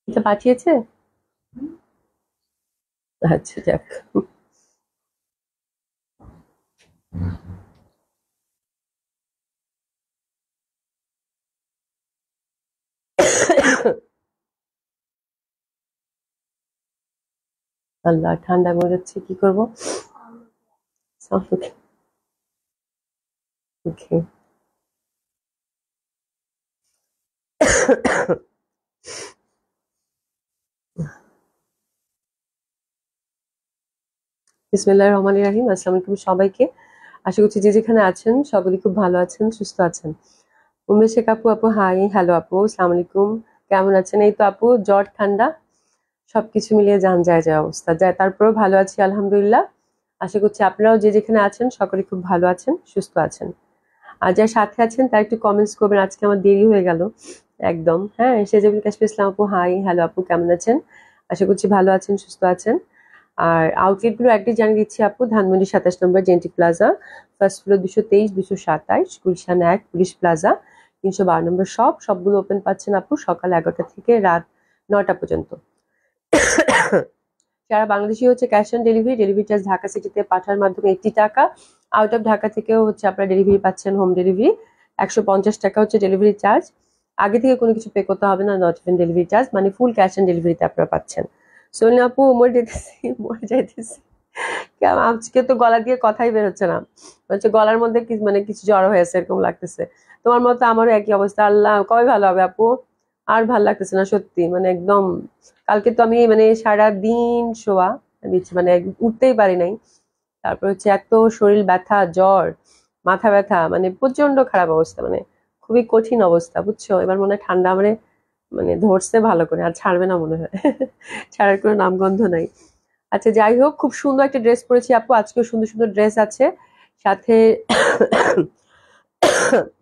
এটা পাঠিয়েছে? আচ্ছা, যাক। আল্লাহ, ঠান্ডা মরে যাচ্ছে, কি করবো? ওকে, ওকে। বিসমিল্লাহির রহমানির রহিম। আসসালামু আলাইকুম সবাইকে। আশা করছি যে যেখানে আছেন সকলে খুব ভালো আছেন, সুস্থ আছেন। উমেশ শেখ আপু, আপু হাই, হ্যালো আপু, আসসালামু আলাইকুম। কেমন আছেন? এই তো আপু, জ্বর ঠান্ডা সবকিছু মিলিয়ে যান যায় যায় অবস্থা যায়, তারপরেও ভালো আছি আলহামদুলিল্লাহ। আশা করছি আপনারাও যে যেখানে আছেন সকলে খুব ভালো আছেন, সুস্থ আছেন। আর যার সাথে আছেন তার একটু কমেন্টস করবেন, আজকে আমার দেরি হয়ে গেল একদম। হ্যাঁ, সেজাবুল কাশফি ইসলাম আপু হাই, হ্যালো আপু, কেমন আছেন? আশা করছি ভালো আছেন, সুস্থ আছেন। আর আউটলেট গুলো একটি জানিয়ে দিচ্ছি আপু, ধানমন্ডি 27 নম্বর জেন্টি plaza, first floor 223, 227, Gulshan 1, police plaza, 312 নম্বর শপ। সবগুলো ওপেন পাচ্ছেন আপু সকাল 11টা থেকে রাত 9টা পর্যন্ত। সারা বাংলাদেশি হচ্ছে cash on delivery. Delivery charge Dhaka সিটিতে পাঠার মাধ্যমে 80 টাকা। আউট অফ ঢাকা থেকেও হচ্ছে আপনারা ডেলিভারি পাচ্ছেন, হোম ডেলিভারি 150 টাকা হচ্ছে ডেলিভারি চার্জ। আগে থেকে কোনো কিছু পে করতে হবে না, নট ইভেন ডেলিভারি চার্জ, মানে ফুল ক্যাশ অন ডেলিভারিতে আপনারা পাচ্ছেন। সোনিয়া আপু, মরে যেতেছি, মরে যাইতেছি। আজকে তো গলা দিয়ে কথাই বের হচ্ছে না, হচ্ছে গলার মধ্যে মানে কিছু জড়ো হয়েছে এরকম লাগতেছে। তোমার মতো আমারও একই অবস্থা। আল্লাহ, কবে ভালো হবে আপু? আর ভাল লাগতেছে না সত্যি, মানে একদম। কালকে তো আমি মানে সারা দিন শোয়া, মানে উঠতেই পারি নাই। তারপর হচ্ছে এত শরীর ব্যথা, জ্বর, মাথা ব্যথা, মানে প্রচন্ড খারাপ অবস্থা, মানে খুবই কঠিন অবস্থা, বুঝছো? এবার মনে হয় ঠান্ডা মানে মানে ধরছে ভালো করে, আর ছাড়বে না মনে হয়। ছাড়ার কোনো নামগন্ধ নাই। আচ্ছা, যাই হোক, খুব সুন্দর একটা ড্রেস পরেছি আপু, আজকেও সুন্দর সুন্দর ড্রেস আছে সাথে।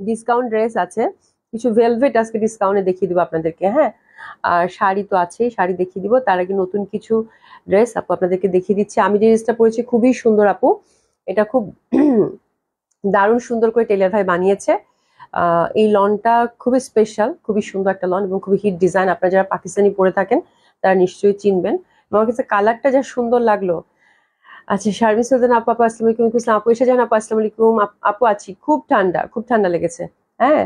ডিসকাউন্ট ড্রেস আছে কিছু, ভেলভেট আজকে ডিসকাউন্টে দেখিয়ে দিব আপনাদেরকে। হ্যাঁ, আর শাড়ি তো আছেই, শাড়ি দেখিয়ে দিব। তার আগে নতুন কিছু ড্রেস আপু আপনাদেরকে দেখিয়ে দিচ্ছি। আমি যে ড্রেসটা পরেছি খুবই সুন্দর আপু, এটা খুব দারুণ সুন্দর করে টেলার ভাই বানিয়েছে। এই লনটা খুবই স্পেশাল, খুবই সুন্দর একটা লন এবং খুবই হিট ডিজাইন। আপনারা যারা পাকিস্তানি পরে থাকেন তারা নিশ্চয়ই চিনবেন। আমার কাছে কালারটা যা সুন্দর লাগলো। আচ্ছা, শারমিন সুলতানা আপু, আপু আসসালামু আলাইকুম। ইসলাম আপু এসে যান আপু, আসসালামু আলাইকুম। আপু আছি, খুব ঠান্ডা, খুব ঠান্ডা লেগেছে। হ্যাঁ,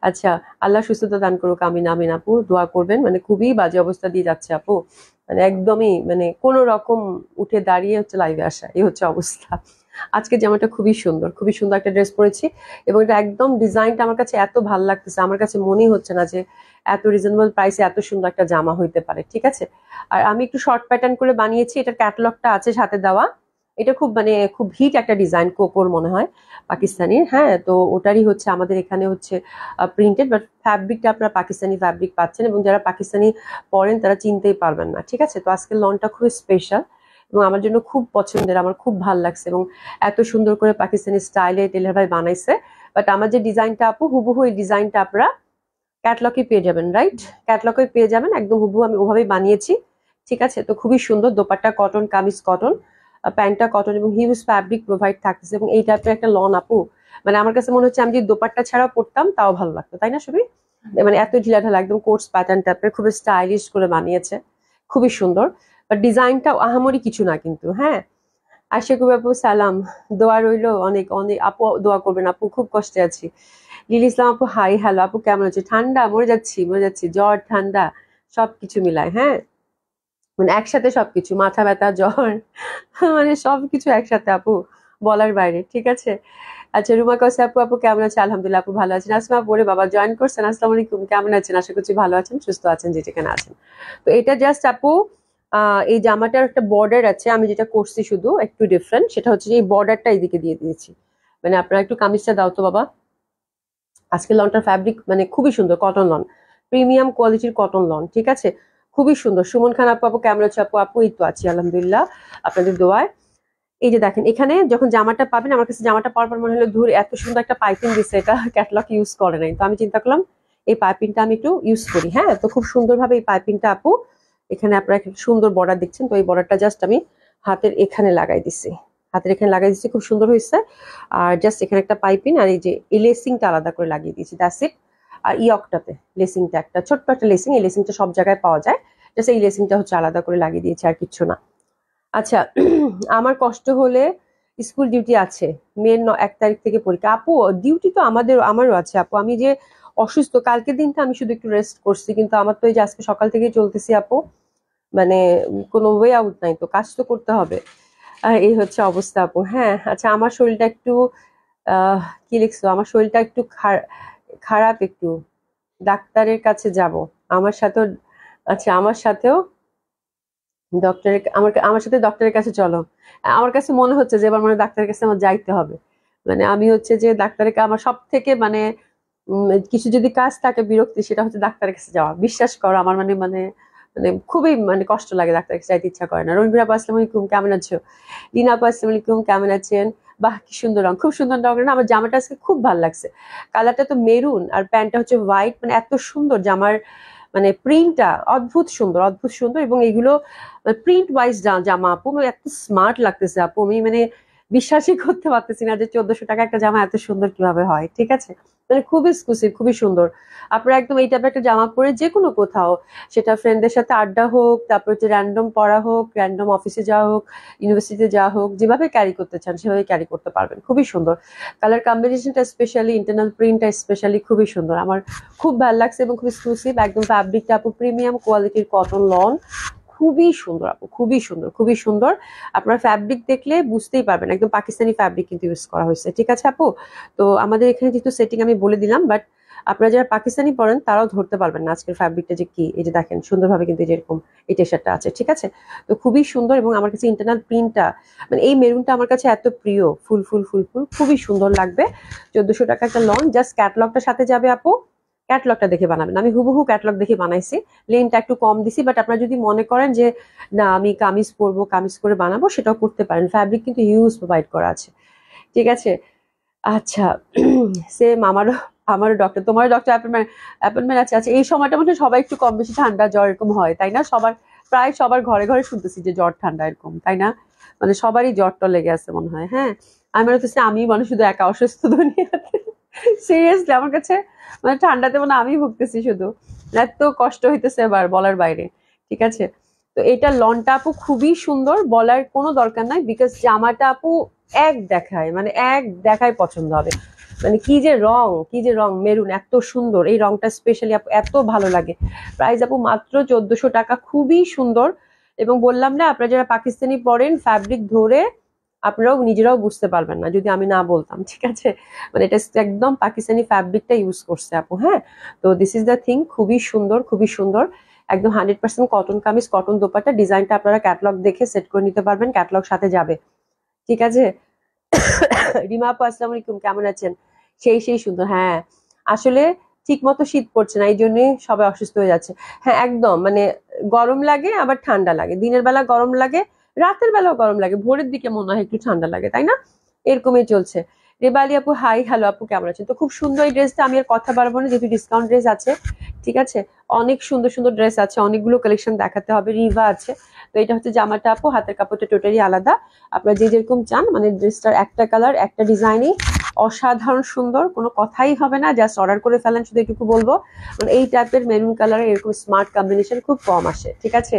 আচ্ছা, আল্লাহ সুস্থতা দান করুক, আমিন আমিন আপু, দোয়া করবেন। মানে খুবই বাজে অবস্থা দিয়ে যাচ্ছে আপু, মানে একদমই, মানে কোনো রকম উঠে দাঁড়িয়ে হচ্ছে লাইভে আসা, এই হচ্ছে অবস্থা। আজকে জামাটা খুবই সুন্দর, খুবই সুন্দর একটা ড্রেস পরেছি এবং এটা একদম ডিজাইনটা আমার কাছে এত ভালো লাগতেছে, আমার কাছে মনেই হচ্ছে না যে এত রিজনেবল প্রাইসে এত সুন্দর একটা জামা হইতে পারে। ঠিক আছে, আর আমি একটু শর্ট প্যাটার্ন করে বানিয়েছি, এটার ক্যাটালগটা আছে সাথে দেওয়া। এটা খুব মানে খুব হিট একটা ডিজাইন, কোকোর মনে হয়, পাকিস্তানির। হ্যাঁ, তো ওটারই হচ্ছে আমাদের এখানে হচ্ছে প্রিন্টেড, বাট ফ্যাব্রিকটা আপনারা পাকিস্তানি ফ্যাব্রিক পাচ্ছেন এবং যারা পাকিস্তানি পরেন তারা চিনতেই পারবেন না। ঠিক আছে, তো আজকের লনটা খুব স্পেশাল এবং আমার জন্য খুব পছন্দের, আমার খুব ভালো লাগছে এবং এত সুন্দর করে পাকিস্তানি স্টাইলে টেলার ভাই বানাইছে। বাট আমার যে ডিজাইনটা আপু, হুবহু এই ডিজাইনটা আপনারা ক্যাটলগে পেয়ে যাবেন, রাইট? ক্যাটলগে পেয়ে যাবেন একদম হুবহু, আমি ওভাবেই বানিয়েছি। ঠিক আছে, তো খুবই সুন্দর। দোপাট্টা কটন, কামিজ কটন, প্যান্টটা কটন এবং হিউজ ফ্যাব্রিক প্রোভাইড থাকতেছে এবং এই টাইপের একটা লন আপু, মানে আমার কাছে মনে হচ্ছে আমি যদি দোপাট্টা ছাড়াও পড়তাম তাও ভালো লাগতো, তাই না সবই? মানে এত ঢিলা ঢালা একদম কোর্স প্যাটার্ন টাইপের, খুবই স্টাইলিশ করে বানিয়েছে, খুবই সুন্দর। বাট ডিজাইনটা আহামরি কিছু না কিন্তু। হ্যাঁ, আশিক আপু সালাম, দোয়া রইলো অনেক অনেক আপু, দোয়া করবেন আপু, খুব কষ্টে আছি। লিলি ইসলাম আপু হাই, হ্যালো আপু, কেমন আছে? ঠান্ডা, মরে যাচ্ছি, মরে যাচ্ছি, জ্বর ঠান্ডা সবকিছু মিলায়। হ্যাঁ, মানে একসাথে সবকিছু, মাথা ব্যথা, জ্বর, মানে সবকিছু একসাথে আপু, বলার বাইরে। ঠিক আছে, আচ্ছা, রুমা কসে আপু, আপু কেমন আছে? আলহামদুলিল্লাহ আপু ভালো আছেন। আসমা পরে বাবা জয়েন করছেন, আসসালামু আলাইকুম, কেমন আছেন? আশা করছি ভালো আছেন, সুস্থ আছেন যে যেখানে আছেন। তো এটা জাস্ট আপু, এই জামাটার একটা বর্ডার আছে, আমি যেটা করছি শুধু একটু ডিফারেন্ট, সেটা হচ্ছে যে এই বর্ডারটা এইদিকে দিয়ে দিয়েছি। মানে আপনারা একটু কামিজটা দাও তো বাবা। আজকে লনটার ফ্যাব্রিক মানে খুবই সুন্দর, কটন লন, প্রিমিয়াম কোয়ালিটির কটন লন। ঠিক আছে, খুবই সুন্দর। সুমন খান আপু, আপু কেমন আছে? আপু আপু এই তো আছি আলহামদুলিল্লাহ, আপনাদের দোয়ায়। এই যে দেখেন, এখানে যখন জামাটা পাবেন, আমার কাছে জামাটা পাওয়ার পর মনে হলো ধুর, এত সুন্দর একটা পাইপিং দিচ্ছে, এটা ক্যাটলগ ইউজ করে নাই। তো আমি চিন্তা করলাম এই পাইপিংটা আমি একটু ইউজ করি। হ্যাঁ, তো খুব সুন্দরভাবে এই পাইপিংটা আপু, এখানে আপনারা একটা সুন্দর বর্ডার দেখছেন, তো এই বর্ডারটা জাস্ট আমি হাতের এখানে লাগাই দিছি, হাতের এখানে লাগাই দিচ্ছি, খুব সুন্দর হয়েছে। আর জাস্ট এখানে একটা পাইপিং আর এই যে এই লেসিংটা আলাদা করে লাগিয়ে দিয়েছি, দ্যাটস ইট। আর ইয়কটাতে লেসিংটা, একটা ছোট্ট একটা লেসিং, এই লেসিংটা সব জায়গায় পাওয়া যায়, জাস্ট এই লেসিংটা হচ্ছে আলাদা করে লাগিয়ে দিয়েছি, আর কিচ্ছু না। আচ্ছা আমার কষ্ট হলে স্কুল ডিউটি আছে, মেয়ের 1 তারিখ থেকে পরীক্ষা। আপু ডিউটি তো আমারও আছে আপু, আমি যে অসুস্থ কালকের দিনটা আমি শুধু একটু রেস্ট করছি, কিন্তু আমার তো এই যে আজকে সকাল থেকে চলতেছি আপু, মানে কোনো ওয়ে আউট নাই, তো কাজ তো করতে হবে। এই হচ্ছে অবস্থা আপু। হ্যাঁ আচ্ছা আমার শরীরটা একটু কি লিখছো, আমার শরীরটা একটু খারাপ একটু, ডাক্তারের কাছে যাব আমার সাথেও। আচ্ছা আমার সাথেও ডক্টরের, আমার আমার সাথে ডক্টরের কাছে চলো। আমার কাছে মনে হচ্ছে যে এবার মানে ডাক্তারের কাছে আমার যাইতে হবে। মানে আমি হচ্ছে যে ডাক্তারের আমার সব থেকে মানে কিছু যদি কাজ থাকে বিরক্তি, সেটা হচ্ছে ডাক্তারের কাছে যাওয়া। বিশ্বাস করো আমার মানে মানে মানে খুবই মানে কষ্ট লাগে, ডাক্তারের কাছে যাইতে ইচ্ছা করে না। রবির আপু আসসালামু আলাইকুম, কেমন আছো? লিনা আপু আসসালামু আলাইকুম, কেমন আছেন? বাহ কি সুন্দর রং, খুব সুন্দর রং না? আমার জামাটা আজকে খুব ভালো লাগছে। কালারটা তো মেরুন আর প্যান্টটা হচ্ছে হোয়াইট, মানে এত সুন্দর জামার মানে প্রিন্টটা অদ্ভুত সুন্দর, অদ্ভুত সুন্দর। এবং এগুলো প্রিন্ট ওয়াইজ জামা আপু, মানে এত স্মার্ট লাগতেছে আপু, আমি মানে বিশ্বাসই করতে পারতেছি না যে 1400 টাকা একটা জামা এত সুন্দর কিভাবে হয়। ঠিক আছে, মানে খুব এক্সক্লুসিভ, খুবই সুন্দর। আপনারা একদম এই টাইপের একটা জামা পরে যে কোনো কোথাও, সেটা ফ্রেন্ডদের সাথে আড্ডা হোক, তারপর হচ্ছে র্যান্ডম পড়া হোক, র্যান্ডম অফিসে যাওয়া হোক, ইউনিভার্সিটিতে যাওয়া হোক, যেভাবে ক্যারি করতে চান সেভাবে ক্যারি করতে পারবেন। খুবই সুন্দর কালার কম্বিনেশনটা, স্পেশালি ইন্টারনাল প্রিন্টটা স্পেশালি খুবই সুন্দর, আমার খুব ভালো লাগছে। এবং খুব এক্সক্লুসিভ একদম, ফ্যাব্রিকটা আপু প্রিমিয়াম কোয়ালিটির কটন লন, খুবই সুন্দর আপু, খুবই সুন্দর, খুবই সুন্দর। আপনারা ফ্যাব্রিক দেখলে বুঝতেই পারবেন, একদম পাকিস্তানি ফ্যাব্রিক কিন্তু ইউজ করা হয়েছে। ঠিক আছে আপু, তো আমাদের এখানে যেহেতু সেটিং আমি বলে দিলাম, বাট আপনারা যারা পাকিস্তানি পড়েন তারাও ধরতে পারবেন না আজকের ফ্যাব্রিকটা যে কি। এই যে দেখেন সুন্দরভাবে কিন্তু যেরকম এই টি শার্টটা আছে, ঠিক আছে, তো খুবই সুন্দর। এবং আমার কাছে ইন্টারনাল প্রিন্টটা মানে এই মেরুনটা আমার কাছে এত প্রিয়, ফুল ফুল ফুল ফুল, খুবই সুন্দর লাগবে। 1400 টাকা একটা লন, জাস্ট ক্যাটলগটার সাথে যাবে আপু, ক্যাটলগটা দেখে বানাবেন। আমি হুবহু ক্যাটলগ দেখে বানাইছি, লেনটা একটু কম দিছি, বাট আপনারা যদি মনে করেন যে না আমি কামিজ পরবো, কামিজ করে বানাবো, সেটাও করতে পারেন। ফ্যাব্রিক কিন্তু হিউজ প্রোভাইড করা আছে, ঠিক আছে। আচ্ছা সেম আমারও ডক্টর, তোমারও ডক্টর অ্যাপয়েন্টমেন্ট আছে। আচ্ছা এই সময়টা মধ্যে সবাই একটু কম বেশি ঠান্ডা জ্বর এরকম হয়, তাই না? প্রায় সবার ঘরে ঘরে শুনতেছি যে জ্বর ঠান্ডা এরকম, তাই না? মানে সবারই জ্বরটা লেগে আছে মনে হয়। হ্যাঁ আমি মনে হচ্ছে আমি মানুষ শুধু একা অসুস্থ দুনিয়াতে, সিরিয়াসলি আমার কাছে মানে ঠান্ডাতে মানে আমি ভুগতেছি শুধু, এত কষ্ট হইতেছে এবার বলার বাইরে। ঠিক আছে, তো এটা লনটা আপু খুবই সুন্দর, বলার কোনো দরকার নাই, বিকজ জামাটা আপু এক দেখায় মানে এক দেখায় পছন্দ হবে। মানে কি যে রং, কি যে রং, মেরুন এত সুন্দর, এই রংটা স্পেশালি আপু এত ভালো লাগে। প্রাইস আপু মাত্র 1400 টাকা, খুবই সুন্দর। এবং বললাম না, আপনারা যারা পাকিস্তানি পরেন ফ্যাব্রিক ধরে আপনারাও নিজেরাও বুঝতে পারবেন না যদি আমি না বলতাম। ঠিক আছে, মানে এটা একদম পাকিস্তানি ফ্যাব্রিকটা ইউজ করছে আপু। হ্যাঁ, তো দিস ইজ দ্য থিং, খুবই সুন্দর, খুবই সুন্দর, একদম 100% কটন কামিজ, কটন দোপাট্টা। ডিজাইনটা আপনারা ক্যাটলগ দেখে সেট করে নিতে পারবেন, ক্যাটলগ সাথে যাবে। ঠিক আছে রিমা আপু আসসালামু আলাইকুম, কেমন আছেন? সেই সুন্দর। হ্যাঁ আসলে ঠিক মতো শীত পড়ছে না, এই জন্যই সবাই অসুস্থ হয়ে যাচ্ছে। হ্যাঁ একদম, মানে গরম লাগে আবার ঠান্ডা লাগে, দিনের বেলা গরম লাগে, রাতের বেলাও গরম লাগে, ভোরের দিকে মনে হয় একটু ঠান্ডা লাগে, তাই না? এরকমই চলছে। রেবালি আপু হাই, হ্যালো আপু, কেমন আছেন? তো খুব সুন্দর এই ড্রেসটা, আমি আর কথা বাড়বো না যেহেতু ডিসকাউন্ট ড্রেস আছে। ঠিক আছে, অনেক সুন্দর সুন্দর ড্রেস আছে, অনেকগুলো কালেকশন দেখাতে হবে। রিভা আছে, তো এটা হচ্ছে জামাটা আপু, হাতের কাপড়টা টোটালি আলাদা। আপনারা যে যেরকম চান, মানে ড্রেসটার একটা কালার একটা ডিজাইনই অসাধারণ সুন্দর, কোনো কথাই হবে না, জাস্ট অর্ডার করে ফেলেন। শুধু এটুকু বলবো, মানে এই টাইপের মেরুন কালারের এরকম স্মার্ট কম্বিনেশন খুব কম আসে। ঠিক আছে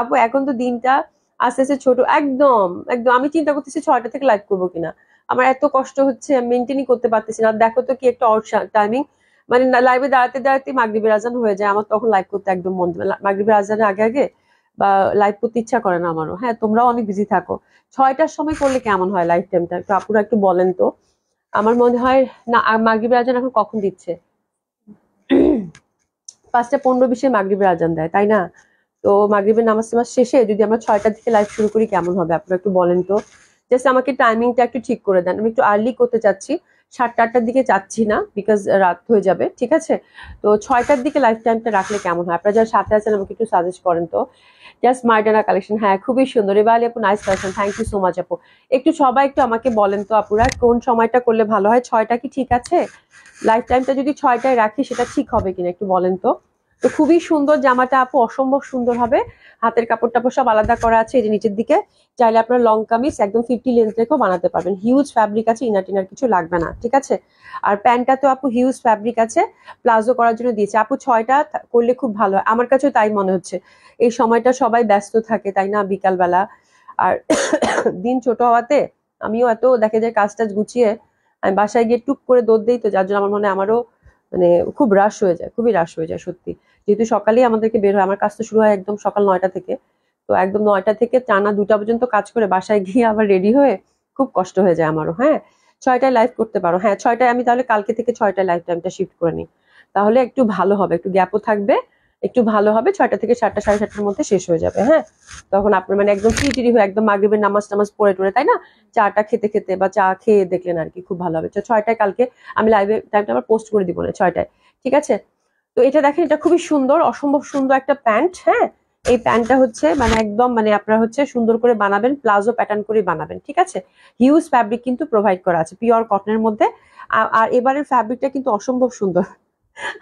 আপু, এখন তো দিনটা আস্তে আস্তে ছোট, একদম একদম আমি চিন্তা করতেছি 6টা থেকে লাইভ করবো কিনা। আমার এত কষ্ট হচ্ছে, মেনটেনই করতে পারতেছি না। দেখো তো কি একটা অড টাইমিং, মানে লাইভে দাঁড়াতে দাঁড়াতে মাগরিবের আজান হয়ে যায়, আমার তখন লাইভ করতে একদম মন দেবে মাগরিবের আজানের আগে আগে, বা লাইভ করতে ইচ্ছা করে না আমারও। হ্যাঁ তোমরাও অনেক বিজি থাকো, 6টার সময় করলে কেমন হয় লাইভ টাইমটা, একটু আপুরা একটু বলেন তো। আমার মনে হয় না, মাগরিবের আজান এখন কখন দিচ্ছে? 5টা 15-20 মাগরিবের আজান দেয়, তাই না? তো মাগরিবের নামাজ টামাজ শেষে যদি আমরা 6টার দিকে লাইভ শুরু করি কেমন হবে, আপনারা একটু বলেন তো। জাস্ট আমাকে টাইমিংটা একটু ঠিক করে দেন, আমি একটু আর্লি করতে চাচ্ছি, 7টা 8টার দিকে চাচ্ছি না, বিকজ রাত হয়ে যাবে। ঠিক আছে, তো 6টার দিকে লাইফ টাইমটা রাখলে কেমন হয়? আপনারা যারা সাথে আছেন আমাকে একটু সাজেস্ট করেন তো। জাস্ট মার্ডানা কালেকশন, হ্যাঁ খুবই সুন্দর। এবার আপু nice collection, thank you so much আপু। একটু সবাই একটু আমাকে বলেন তো আপুরা, কোন সময়টা করলে ভালো হয়? 6টা কি ঠিক আছে? লাইফ টাইমটা যদি 6টায় রাখি সেটা ঠিক হবে কিনা একটু বলেন তো। তো খুবই সুন্দর জামাটা আপু, অসম্ভব সুন্দর হবে। হাতের কাপড় টাপড় সব আলাদা করা আছে, এই যে নিচের দিকে। চাইলে আপনার লং কামিজ একদম 50 লেন্থ রেখেও বানাতে পারবেন। হিউজ ফ্যাব্রিক আছে, ইনার টিনার কিছু লাগবে না, ঠিক আছে। আর প্যান্টটা তো আপু হিউজ ফ্যাব্রিক আছে, প্লাজো করার জন্য দিয়েছে আপু। 6টা করলে খুব ভালো হয়, আমার কাছেও তাই মনে হচ্ছে। এই সময়টা সবাই ব্যস্ত থাকে, তাই না, বিকালবেলা। আর দিন ছোট হওয়াতে আমিও এত দেখে যায় কাজ টাজ গুছিয়ে আমি বাসায় গিয়ে টুক করে দৌড় দিই, তো যার জন্য আমার মনে হয় আমারও মানে খুব রাশ হয়ে যায়, খুবই রাশ হয়ে যায় সত্যি। যেহেতু সকালেই আমাদেরকে বের হয়, আমার কাজ তো শুরু হয় একদম সকাল 9টা থেকে। তো একদম 9টা থেকে টানা 2টা পর্যন্ত কাজ করে বাসায় গিয়ে আবার রেডি হয়ে খুব কষ্ট হয়ে যায় আমারও। হ্যাঁ, 6টায় লাইভ করতে পারো। হ্যাঁ, 6টায় আমি তাহলে কালকে থেকে 6টায় লাইভ টাইমটা শিফট করে নিই, তাহলে একটু ভালো হবে, একটু গ্যাপও থাকবে, একটু ভালো হবে। 6টা থেকে 7টা, 7:30টার মধ্যে শেষ হয়ে যাবে। হ্যাঁ, তখন আপনার মানে একদম ফ্রি হয়ে একদম মাগরিবের নামাজ টামাজ পড়ে টরে, তাই না, চাটা খেতে খেতে বা চা খেয়ে দেখলেন আর কি, খুব ভালো হবে। তো 6টায় কালকে আমি লাইভে টাইমটা আবার পোস্ট করে দিব না, 6টায়, ঠিক আছে। তো এটা দেখেন, এটা খুবই সুন্দর, অসম্ভব সুন্দর একটা প্যান্ট। হ্যাঁ, এই প্যান্টটা হচ্ছে মানে একদম মানে আপনারা হচ্ছে সুন্দর করে বানাবেন, প্লাজো প্যাটার্ন করে বানাবেন, ঠিক আছে। হিউজ ফ্যাব্রিক কিন্তু প্রোভাইড করা আছে পিওর কটনের মধ্যে। আর এবারের ফ্যাব্রিকটা কিন্তু অসম্ভব সুন্দর।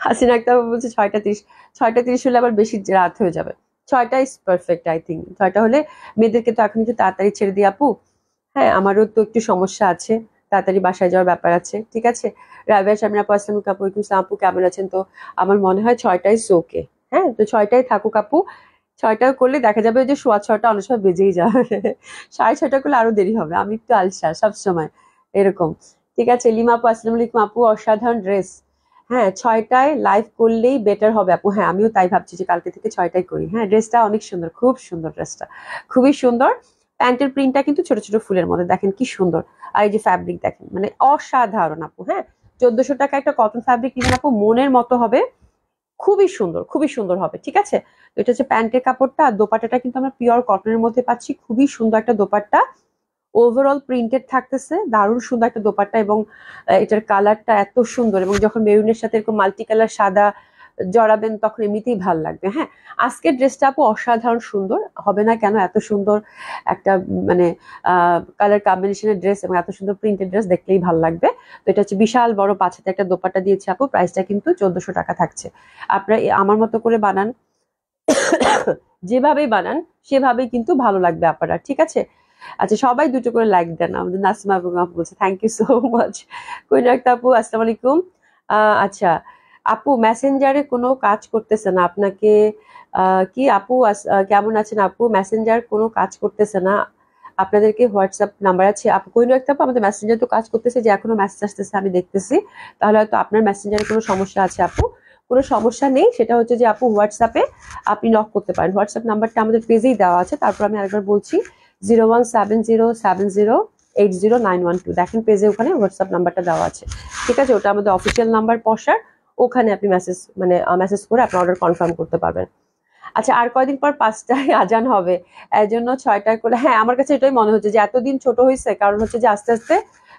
হাসিনা একটা বলছে 6টা 30, 6টা 30 হলে আবার বেশি রাত হয়ে যাবে। 6টা ইজ পারফেক্ট, আই থিঙ্ক 6টা হলে মেয়েদেরকে তো এখন একটু তাড়াতাড়ি ছেড়ে দিই আপু। হ্যাঁ, আমারও তো একটু সমস্যা আছে, তাড়াতাড়ি বাসায় যাওয়ার ব্যাপার আছে, ঠিক আছে। রাবিয়া শামিনা আপু, আসসালামু আলাইকুম আপু, আপু কেমন আছেন? তো আমার মনে হয় 6টাই ওকে। হ্যাঁ, তো 6টাই থাকুক আপু। 6টা করলে দেখা যাবে যে 6:15 অনেক সময় বেজেই যাবে। 6:30 করলে আরো দেরি হবে, আমি একটু আলসা সবসময় এরকম। ঠিক আছে, লিমা আপু, আসসালামু আলাইকুম আপু, অসাধারণ ড্রেস। হ্যাঁ, 6টায় লাইভ করলেই বেটার হবে আপু। হ্যাঁ, আমিও তাই ভাবছি যে কালকে থেকে 6টায় করি। হ্যাঁ, ড্রেসটা অনেক সুন্দর, খুব সুন্দর ড্রেসটা, খুবই সুন্দর। প্যান্টের প্রিন্টটা কিন্তু ছোট ছোট ফুলের মধ্যে, দেখেন কি সুন্দর। আর এই যে ফ্যাব্রিক দেখেন, মানে অসাধারণ আপু। হ্যাঁ, 1400 টাকা একটা কটন ফ্যাব্রিক কিনেন আপু, মনের মতো হবে, খুবই সুন্দর, খুবই সুন্দর হবে, ঠিক আছে। তো এটা হচ্ছে প্যান্টের কাপড়টা, আর দোপাট্টাটা কিন্তু আমরা পিওর কটনের মধ্যে পাচ্ছি, খুবই সুন্দর একটা দোপাট্টা। ওভারঅল প্রিন্টেড থাকতেছে, দারুণ সুন্দর একটা দোপাট্টা। এবং এটার কালারটা এত সুন্দর, এবং যখন মেরুনের সাথে এরকম মাল্টি কালার সাদা জড়াবেন তখন এমনিতেই ভাল লাগবে। হ্যাঁ, আজকের ড্রেসটা আপু অসাধারণ সুন্দর হবে না কেন? এত সুন্দর একটা মানে কালার কম্বিনেশনের ড্রেস এবং এত সুন্দর প্রিন্টেড ড্রেস দেখলেই ভাল লাগবে। তো এটা হচ্ছে বিশাল বড় 5 হাতে একটা দোপাট্টা দিয়েছে আপু, প্রাইসটা কিন্তু 1400 টাকা থাকছে। আপনারা আমার মতো করে বানান, যেভাবেই বানান সেভাবেই কিন্তু ভালো লাগবে আপনারা, ঠিক আছে। আচ্ছা, সবাই দুটো করে লাইক দেন। আমাদের নাসিমা আপু বলছে থ্যাংক ইউ সো মাচ। কোন একটা আপু, আসসালামু আলাইকুম। আচ্ছা আপু, মেসেঞ্জারে কোনো কাজ করতেছে না আপনাকে, কি আপু কেমন আছেন আপু? মেসেঞ্জার কোনো কাজ করতেছে না, আপনাদেরকে হোয়াটসঅ্যাপ নাম্বার আছে আপু? কোনো একটা আপু, আমাদের মেসেঞ্জার তো কাজ করতেছে, যে এখনো মেসেজ আসতেছে আমি দেখতেছি, তাহলে হয়তো আপনার মেসেঞ্জারে কোনো সমস্যা আছে আপু। কোনো সমস্যা নেই, সেটা হচ্ছে যে আপু হোয়াটসঅ্যাপে আপনি নক করতে পারেন। হোয়াটসঅ্যাপ নাম্বারটা আমাদের পেজেই দেওয়া আছে, তারপর আমি আরেকবার বলছি, 01707080912। দেখেন পেজে ওখানে হোয়াটসঅ্যাপ নাম্বারটা দেওয়া আছে, ঠিক আছে। ওটা আমাদের অফিসিয়াল নাম্বার পসার, ওখানে আপনি মেসেজ মানে মেসেজ করে আপনার অর্ডার কনফার্ম করতে পারবেন। আচ্ছা, আর কয়দিন পর 5টায় আজান হবে, এর জন্য 6টায় করে। হ্যাঁ, আমার কাছে এটাই মনে হচ্ছে যে এতদিন ছোট হয়েছে, কারণ হচ্ছে যে আস্তে আস্তে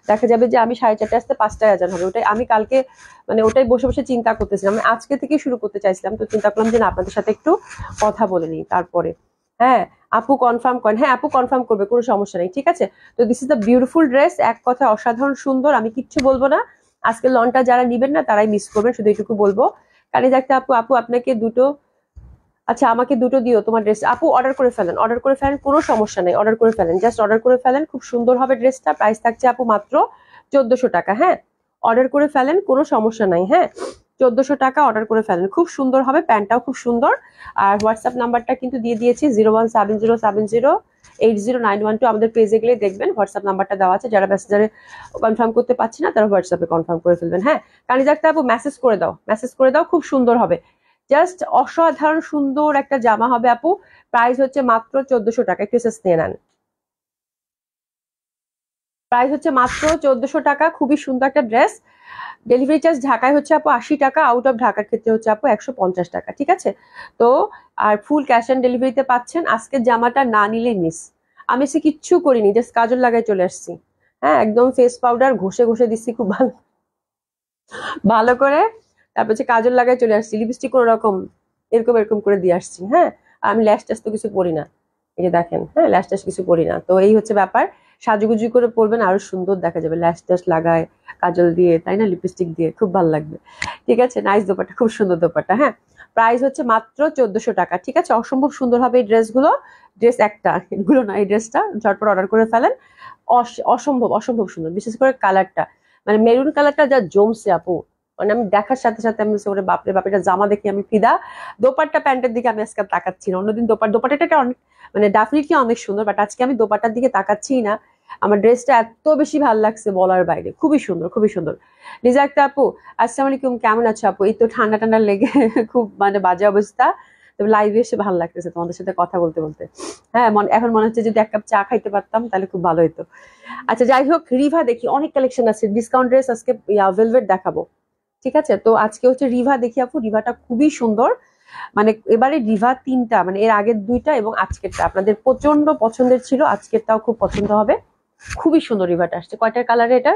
দেখা যাবে যে আমি 4:30 আসতে 5টায় আজান হবে। ওটাই আমি কালকে মানে ওটাই বসে বসে চিন্তা করতেছিলাম, আমি আজকে থেকে শুরু করতে চাইছিলাম, তো চিন্তা করলাম যে না, আপনাদের সাথে একটু কথা বলে নিই তারপরে। হ্যাঁ, আপু কনফার্ম করেন। হ্যাঁ আপু কনফার্ম করবে, কোনো সমস্যা নেই, ঠিক আছে। তো this is the beautiful dress, এক কথায় অসাধারণ সুন্দর, আমি কিচ্ছু বলবো না। আজকে লনটা যারা নিবেন না তারাই মিস করবেন, শুধু এইটুকু বলবো। কালি থাকতে আপু, আপু আপনাকে দুটো, আচ্ছা আমাকে দুটো দিও তোমার ড্রেস। আপু অর্ডার করে ফেলেন, অর্ডার করে ফেলেন, কোনো সমস্যা নেই, অর্ডার করে ফেলেন, জাস্ট অর্ডার করে ফেলেন, খুব সুন্দর হবে ড্রেসটা। প্রাইস থাকছে আপু মাত্র 1400 টাকা। হ্যাঁ, অর্ডার করে ফেলেন, কোনো সমস্যা নাই। হ্যাঁ, 1400 টাকা অর্ডার করে ফেলেন, খুব সুন্দর হবে, প্যান্টটাও খুব সুন্দর। আর হোয়াটসঅ্যাপ নাম্বারটা কিন্তু দিয়ে দিয়েছি, 01707080912। আমাদের পেজে গেলে দেখবেন হোয়াটসঅ্যাপ নাম্বারটা দেওয়া আছে, যারা মেসেঞ্জারে কনফার্ম করতে পারছি না তারা হোয়াটসঅ্যাপে কনফার্ম করে ফেলবেন। হ্যাঁ, কানি থাকতে আপু মেসেজ করে দাও, মেসেজ করে দাও, খুব সুন্দর হবে, জাস্ট অসাধারণ সুন্দর একটা জামা হবে আপু। প্রাইস হচ্ছে মাত্র 1400 টাকা, একটু এসএস নিয়ে নেন। প্রাইস হচ্ছে মাত্র 1400 টাকা, খুবই সুন্দর একটা ড্রেস। ডেলিভারি চার্জ ঢাকায় হচ্ছে আপু 80 টাকা, আউট অফ ঢাকার ক্ষেত্রে হচ্ছে আপু 150 টাকা, ঠিক আছে। তো আর ফুল ক্যাশ অন ডেলিভারিতে পাচ্ছেন। আজকের জামাটা না নিলে মিস। আমি সে কিচ্ছু করিনি, জাস্ট কাজল লাগাই চলে আসছি। হ্যাঁ, একদম ফেস পাউডার ঘষে ঘষে দিচ্ছি খুব ভালো ভালো করে, তারপর হচ্ছে কাজল লাগাই চলে আসছি, লিপস্টিক কোনো রকম এরকম এরকম করে দিয়ে আসছি। হ্যাঁ, আর আমি ল্যাশ ট্যাশ তো কিছু পরি না, এই যে দেখেন। হ্যাঁ, ল্যাশ ট্যাশ কিছু পরি না, তো এই হচ্ছে ব্যাপার। সাজুগুজু করে পরবেন, আরো সুন্দর দেখা যাবে, ল্যাশ ট্যাশ লাগায় কাজল দিয়ে, তাই না, লিপস্টিক দিয়ে খুব ভালো লাগবে। ঠিক আছে, নাইস দোপাট্টা, খুব সুন্দর দোপাট্টা। হ্যাঁ, প্রাইস হচ্ছে মাত্র 1400 টাকা। ঠিক আছে, অসম্ভব সুন্দর হবে এই ড্রেসগুলো। ড্রেস একটা, এগুলো না, এই ড্রেসটা ঝটপট অর্ডার করে ফেলেন। অসম্ভব অসম্ভব সুন্দর, বিশেষ করে কালারটা, মানে মেরুন কালারটা যা জমছে আপু, মানে আমি দেখার সাথে সাথে আমি বলছি, ওরে বাপরে বাপ, এটা জামা দেখি আমি ফিদা। দোপাট্টা প্যান্টের দিকে আমি আজকে আর তাকাচ্ছি না। অন্যদিন দোপাট্টাটা অনেক, মানে ডেফিনেটলি অনেক সুন্দর, বাট আজকে আমি দোপাট্টার দিকে তাকাচ্ছি না। আমার ড্রেসটা এত বেশি ভালো লাগছে বলার বাইরে, খুবই সুন্দর খুবই সুন্দর। লিজা আক্তার আপু, আসসালামু আলাইকুম, কেমন আছো আপু? এই তো ঠান্ডা ঠান্ডা লেগে খুব মানে বাজে অবস্থা। তবে লাইভে এসে ভালো লাগতেছে তোমাদের সাথে কথা বলতে বলতে। হ্যাঁ, এখন মনে হচ্ছে যদি এক কাপ চা খাইতে পারতাম তাহলে খুব ভালো হতো। আচ্ছা, যাই হোক, রিভা দেখি, অনেক কালেকশন আছে, ডিসকাউন্ট ড্রেস আজকে ভেলভেট দেখাবো। ঠিক আছে, তো আজকে হচ্ছে রিভা দেখি আপু। রিভাটা খুবই সুন্দর, মানে এবারে রিভা তিনটা, মানে এর আগের দুইটা এবং আজকেরটা আপনাদের প্রচন্ড পছন্দের ছিল, আজকেরটাও খুব পছন্দ হবে। খুবই সুন্দর রিভাটা আসছে। কয়টার কালারে এটা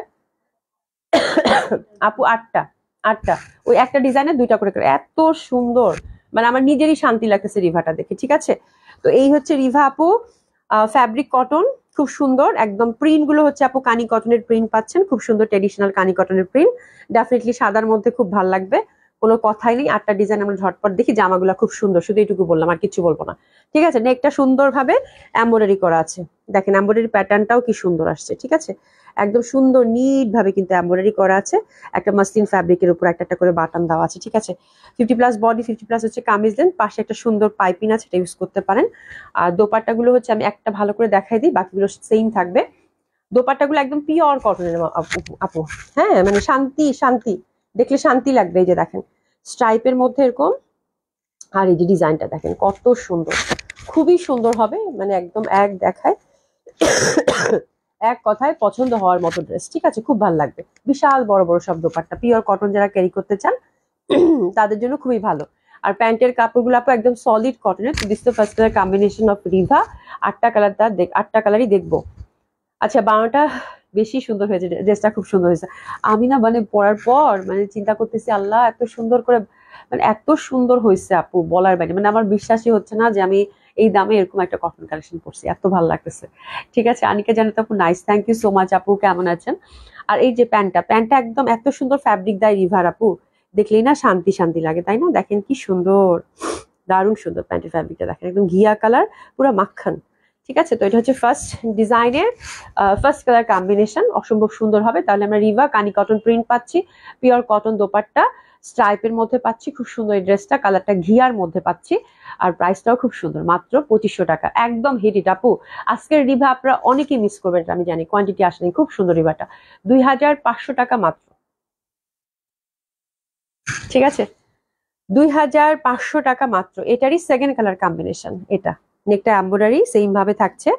আপু? আটটা। আটটা, ওই একটা ডিজাইনের দুইটা করে করে, এত সুন্দর, মানে আমার নিজেরই শান্তি লাগতেছে রিভাটা দেখে। ঠিক আছে, তো এই হচ্ছে রিভা আপু, ফ্যাব্রিক কটন, খুব সুন্দর একদম। প্রিন্ট গুলো হচ্ছে আপু কানি কটনের প্রিন্ট পাচ্ছেন, খুব সুন্দর ট্রেডিশনাল কানি কটনের প্রিন্ট। ডেফিনেটলি সাদার মধ্যে খুব ভালো লাগবে, কোনো কথাই নেই। আটটা ডিজাইন আমরা ঝটপট দেখি। জামাগুলো খুব সুন্দর, শুধু এইটুকু বললাম, আর কিছু বলবো না। ঠিক আছে, নেকটা সুন্দর ভাবে এমব্রয়ডারি করা আছে, দেখেন এমব্রয়ডারি প্যাটার্নটাও কি সুন্দর আসছে। ঠিক আছে, একদম সুন্দর নিট ভাবে কিন্তু এমব্রয়ডারি করা আছে। একটা মাসলিন ফ্যাব্রিকের উপর একটা একটা করে বাটন দেওয়া আছে। ঠিক আছে, 50+ বডি, 50+ হচ্ছে কামিজ লেন্থ, পাশে একটা সুন্দর পাইপিং আছে, এটা ইউজ করতে পারেন। আর দোপাট্টা গুলো হচ্ছে আমি একটা ভালো করে দেখাই দিই, বাকিগুলো সেম থাকবে। দোপাট্টা গুলো একদম পিওর কটনের আপু। হ্যাঁ, মানে শান্তি শান্তি, দেখলে শান্তি লাগবে। এই যে দেখেন স্ট্রাইপের মধ্যে এরকম, আর এই যে ডিজাইনটা দেখেন কত সুন্দর, খুবই সুন্দর হবে, মানে একদম এক দেখায় এক কথায় পছন্দ হওয়ার মতো ড্রেস। ঠিক আছে, খুব ভালো লাগবে। বিশাল বড় বড় সব দোপাট্টা, পিওর কটন যারা ক্যারি করতে চান তাদের জন্য খুবই ভালো। আর প্যান্টের কাপড়গুলো আপু একদম সলিড কটনের। This the first colour combination of রিভা। আটটা কালারটা আটটা কালারই দেখবো। আচ্ছা, বানাটা বেশি সুন্দর হয়েছে, ড্রেসটা খুব সুন্দর হয়েছে। আমি না মানে পরার পর মানে চিন্তা করতেছি, আল্লাহ এত সুন্দর করে, মানে এত সুন্দর হয়েছে আপু বলার বাইরে, মানে আমার বিশ্বাসই হচ্ছে না যে আমি এই দামে এরকম একটা কটন কালেকশন করছি, এত ভালো লাগতেছে। ঠিক আছে, আনিকা জানাতে আপু nice, thank you so much আপু, কেমন আছেন? আর এই যে প্যান্টটা একদম এত সুন্দর ফ্যাব্রিক দেয় রিভার আপু, দেখলেই না শান্তি শান্তি লাগে, তাই না? দেখেন কি সুন্দর, দারুণ সুন্দর প্যান্টের ফ্যাব্রিকটা, দেখেন একদম ঘিয়া কালার, পুরো মাখন। ঠিক আছে, তো এটা হচ্ছে ফার্স্ট ডিজাইনের ফার্স্ট কালার কম্বিনেশন, অসম্ভব সুন্দর হবে। তাহলে আমরা রিভা কানি কটন প্রিন্ট পাচ্ছি, পিওর কটন দোপাট্টা, স্ট্রাইপের মধ্যে পাচ্ছি, খুব সুন্দর এই ড্রেসটা, কালারটা ঘিয়ার মধ্যে পাচ্ছি। আর প্রাইসটাও খুব সুন্দর, মাত্র 2500 টাকা, একদম হিট ইট আপু। আজকের রিভা আপনারা অনেকেই মিস করবেন, এটা আমি জানি, কোয়ান্টিটি আসেনি। খুব সুন্দর রিভাটা, 2500 টাকা মাত্র। ঠিক আছে, 2500 টাকা মাত্র। এটারই সেকেন্ড কালার কম্বিনেশন এটা, নেকটা এমব্রয়ডারি সেম ভাবে থাকছে।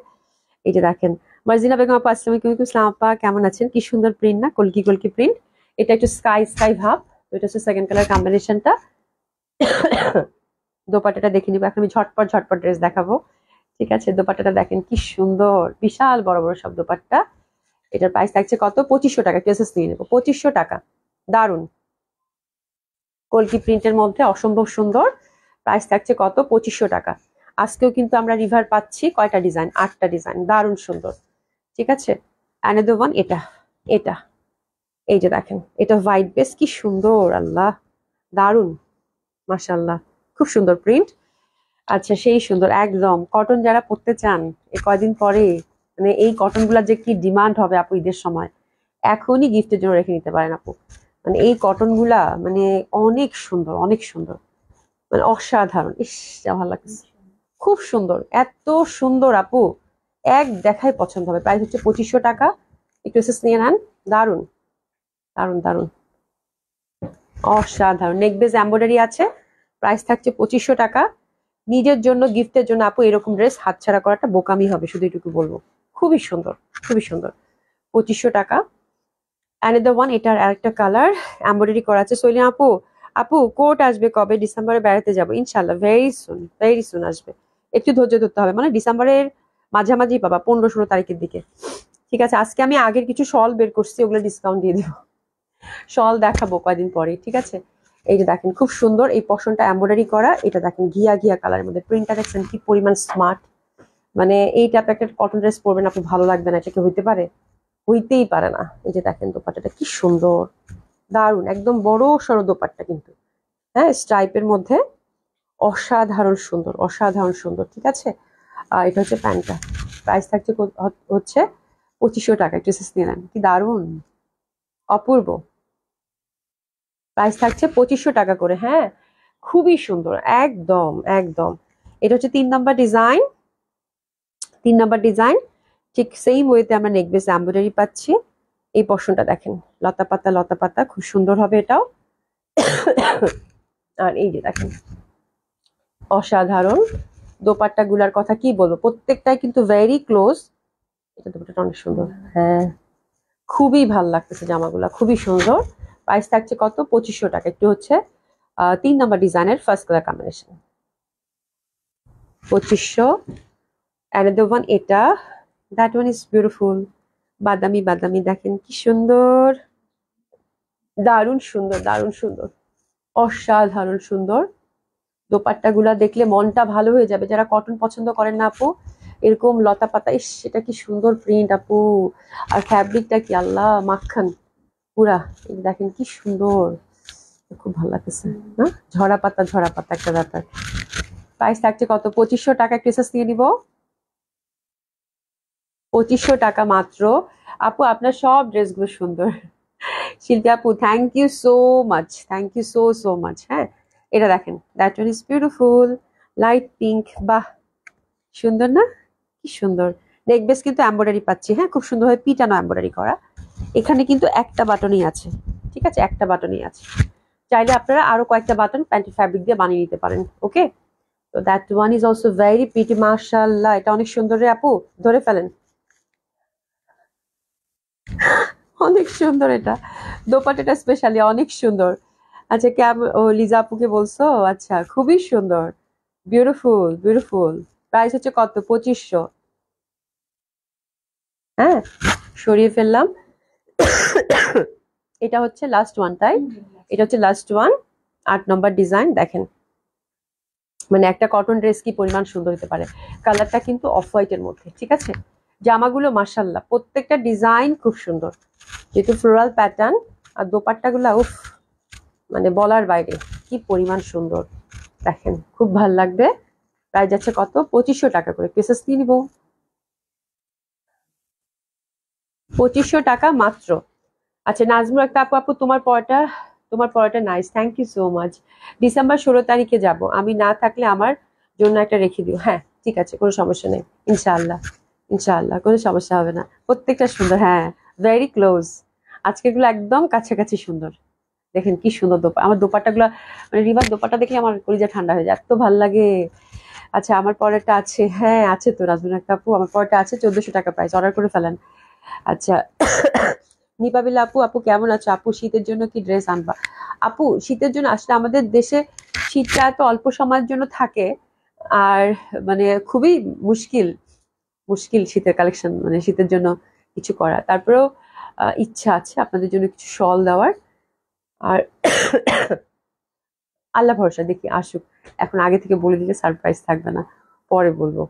এই যে দেখেন, মার্জিনা বেগম আপা, আসসালামু আলাইকুম। ইসলাম আপা, কেমন আছেন? কি সুন্দর প্রিন্ট না, কলকি কলকি প্রিন্ট। এটা একটু স্কাই স্কাই ভাব। তো এটা হচ্ছে সেকেন্ড কালার কম্বিনেশনটা। দোপাট্টাটা দেখে নিবো এখন, আমি ঝটপট ঝটপট ড্রেস দেখাবো। ঠিক আছে, দোপাট্টাটা দেখেন কি সুন্দর, বিশাল বড় বড় সব দোপাট্টা। এটার প্রাইস থাকছে কত? 2500 টাকা। কেসেস নিয়ে নেবো 2500 টাকা। দারুন, কলকি প্রিন্টের মধ্যে অসম্ভব সুন্দর। প্রাইস থাকছে কত? 2500 টাকা। আজকেও কিন্তু আমরা রিভার পাচ্ছি কয়টা ডিজাইন? 8টা ডিজাইন, দারুণ সুন্দর। ঠিক আছে, অ্যানাদার ওয়ান, এটা এটা এই যে দেখেন, এটা হোয়াইট বেস, কি সুন্দর, আল্লাহ দারুণ, মাশাআল্লাহ, খুব সুন্দর প্রিন্ট। আচ্ছা, সেই সুন্দর একদম কটন যারা পরতে চান এই কয়দিন পরে, মানে এই কটন গুলা যে কি ডিমান্ড হবে আপু ঈদের সময়, এখনই গিফটের জন্য রেখে নিতে পারেন আপু। মানে এই কটন গুলা মানে অনেক সুন্দর, অনেক সুন্দর, মানে অসাধারণ। ইস, যা ভালো লাগছে, খুব সুন্দর, এত সুন্দর আপু, এক দেখায় পছন্দ হবে। প্রাইস হচ্ছে 2500 টাকা। একটু এসেস নিয়ে নেন, দারুন দারুন দারুন, অসাধারণ। নেক বেজ এমব্রয়ডারি আছে, প্রাইস থাকছে 2500 টাকা। নিজের জন্য গিফটের জন্য আপু এরকম ড্রেস হাতছাড়া করাটা বোকামি হবে, শুধু এটুকু বলবো। খুবই সুন্দর, খুবই সুন্দর, 2500 টাকা। অ্যানাদার ওয়ান, এটার আরেকটা কালার এমব্রয়ডারি করা আছে। সৈলিনা আপু, আপু কোট আসবে কবে? ডিসেম্বরে বেড়াতে যাবো ইনশাল্লাহ, ভেরি সুন আসবে। একটু ধৈর্য ধরতে হবে, মানে ডিসেম্বরের মাঝামাঝি পাবা, 15-16 তারিখের দিকে। ঠিক আছে, আজকে আমি আগের কিছু শল বের করছি, ওগুলো ডিসকাউন্ট দিয়ে দিব, শল দেখাবো কয়দিন পরে। ঠিক আছে, এই যে দেখেন খুব সুন্দর এই পশনটা এমব্রয়ডারি করা, এটা দেখেন ঘিয়া ঘিয়া কালারের মধ্যে, প্রিন্টটা দেখছেন কি পরিমাণ স্মার্ট। মানে এই টাইপ একটা কটন ড্রেস পরবেন আপু, ভালো লাগবে না? এটা কি হইতে পারে? হইতেই পারে না। এই যে দেখেন দোপাট্টাটা কি সুন্দর, দারুন, একদম বড় সড়ো দোপাট্টা কিন্তু, হ্যাঁ স্ট্রাইপের মধ্যে। অসাধারণ সুন্দর, অসাধারণ সুন্দর। ঠিক আছে, আর এটা হচ্ছে প্যান্টটা। প্রাইস থাকছে হচ্ছে 2500 টাকা। ড্রেসেস নিলেন, কি দারুণ, অপূর্ব। প্রাইস থাকছে 2500 টাকা করে। হ্যাঁ, খুবই সুন্দর, একদম একদম। এটা হচ্ছে 3 নাম্বার ডিজাইন। 3 নাম্বার ডিজাইন ঠিক সেম ওয়েতে আমরা নেকবেস এমব্রয়ডারি পাচ্ছি। এই পোর্শনটা দেখেন, লতা পাতা লতা পাতা, খুব সুন্দর হবে এটাও। আর এই যে দেখেন, অসাধারণ। দোপাট্টা গুলার কথা কি বলবো, প্রত্যেকটাই কিন্তু ভেরি ক্লোজ। এটা দোপাট্টাটা অনেক সুন্দর। হ্যাঁ, খুবই ভাল লাগতেছে জামাগুলা, খুবই সুন্দর। প্রাইস থাকছে কত? 2500 টাকা। একটু হচ্ছে 3 নাম্বার ডিজাইনের first colour combination, 2500। Another one, এটা, দ্যাট ওয়ান ইজ বিউটিফুল। বাদামি বাদামি, দেখেন কি সুন্দর, দারুণ সুন্দর, দারুণ সুন্দর, অসাধারণ সুন্দর। দোপাট্টা গুলা দেখলে মনটা ভালো হয়ে যাবে। যারা কটন পছন্দ করেন না আপু, এরকম লতা পাতা, ইস সেটা কি সুন্দর প্রিন্ট আপু। আর ফ্যাব্রিকটা কি আল্লাহ, মাখন পুরা। এই দেখেন কি সুন্দর, খুব ভালো লাগতেছে না? ঝরা পাতা ঝরা পাতা একটা ব্যাপার। প্রাইস থাকছে কত? 2500 টাকা। ক্রেসেস নিয়ে নিব 2500 টাকা মাত্র। আপু আপনার সব ড্রেসগুলো সুন্দর। শিল্পী আপু, thank you so much, thank you so so much. হ্যাঁ, এটা দেখেন, that one is beautiful, light pink. বাহ, সুন্দর না? কি সুন্দর। নেকবেস কিন্তু এমব্রয়ডারি পাচ্ছি। হ্যাঁ, খুব সুন্দরভাবে পিটানো এমব্রয়ডারি করা। এখানে কিন্তু একটা বাটনই আছে। ঠিক আছে, একটা বাটনই আছে। চাইলে আপনারা আরো কয়েকটা বাটন প্যান্টের ফ্যাব্রিক দিয়ে বানিয়ে নিতে পারেন। ওকে, তো that one is also very pretty, মাশাআল্লাহ। এটা অনেক সুন্দর রে আপু, ধরে ফেলেন, অনেক সুন্দর এটা। দোপাট্টাটা স্পেশালি অনেক সুন্দর। আচ্ছা, ও লিজা আপুকে বলছো? আচ্ছা, খুবই সুন্দর, বিউটিফুল বিউটিফুল। প্রাইস হচ্ছে কত? 2500। হ্যাঁ, সরিয়ে ফেললাম। এটা হচ্ছে লাস্ট ওয়ান, তাই? এটা হচ্ছে লাস্ট ওয়ান, 8 নম্বর ডিজাইন। দেখেন, মানে একটা কটন ড্রেস কি পরিমাণ সুন্দর হতে পারে। কালারটা কিন্তু অফ হোয়াইটের মধ্যে। ঠিক আছে, জামাগুলো মাশাল্লাহ প্রত্যেকটা ডিজাইন খুব সুন্দর, যেহেতু ফ্লোরাল প্যাটার্ন। আর দোপাট্টাগুলো উফ, মানে বলার বাইরে, কি পরিমাণ সুন্দর। দেখেন, খুব ভাল লাগবে। প্রাইস যাচ্ছে কত? 2500 টাকা করে। পিসেস নিয়ে নিব 2500 টাকা মাত্র। আচ্ছা, নাজমুল একটা আপু, আপু তোমার পড়াটা nice, thank you so much. December 16 তারিখে যাব, আমি না থাকলে আমার জন্য একটা রেখে দিও। হ্যাঁ, ঠিক আছে, কোনো সমস্যা নেই, ইনশাআল্লাহ। ইনশাআল্লাহ কোনো সমস্যা হবে না, প্রত্যেকটা সুন্দর। হ্যাঁ, ভেরি ক্লোজ। আজকেরগুলো একদম কাছাকাছি সুন্দর। দেখেন কি সুন্দর আমার দোপাট্টাগুলো, মানে রিভার দোপাট্টা দেখে আমার কলিজা ঠান্ডা হয়ে যায়, এত ভাল লাগে। আচ্ছা, আমার পরেরটা আছে। হ্যাঁ আছে তো নাজমুল একটা আপু, আমার পরেরটা আছে 1400 টাকা প্রাইস, অর্ডার করে ফেলেন। আচ্ছা, নিপাবিলা আপু, আপু কেমন আছো? আপু শীতের জন্য কি ড্রেস আনবা? আপু শীতের জন্য আসলে আমাদের দেশে শীতটা এত অল্প সময়ের জন্য থাকে। আর মানে খুবই মুশকিল, মুশকিল শীতের কালেকশন, মানে শীতের জন্য কিছু করা। তারপরেও ইচ্ছা আছে আপনাদের জন্য কিছু শল দেওয়ার। আর আল্লাহ ভরসা, দেখি আসুক। এখন আগে থেকে বলে দিলে সারপ্রাইজ থাকবে না, পরে বলবো।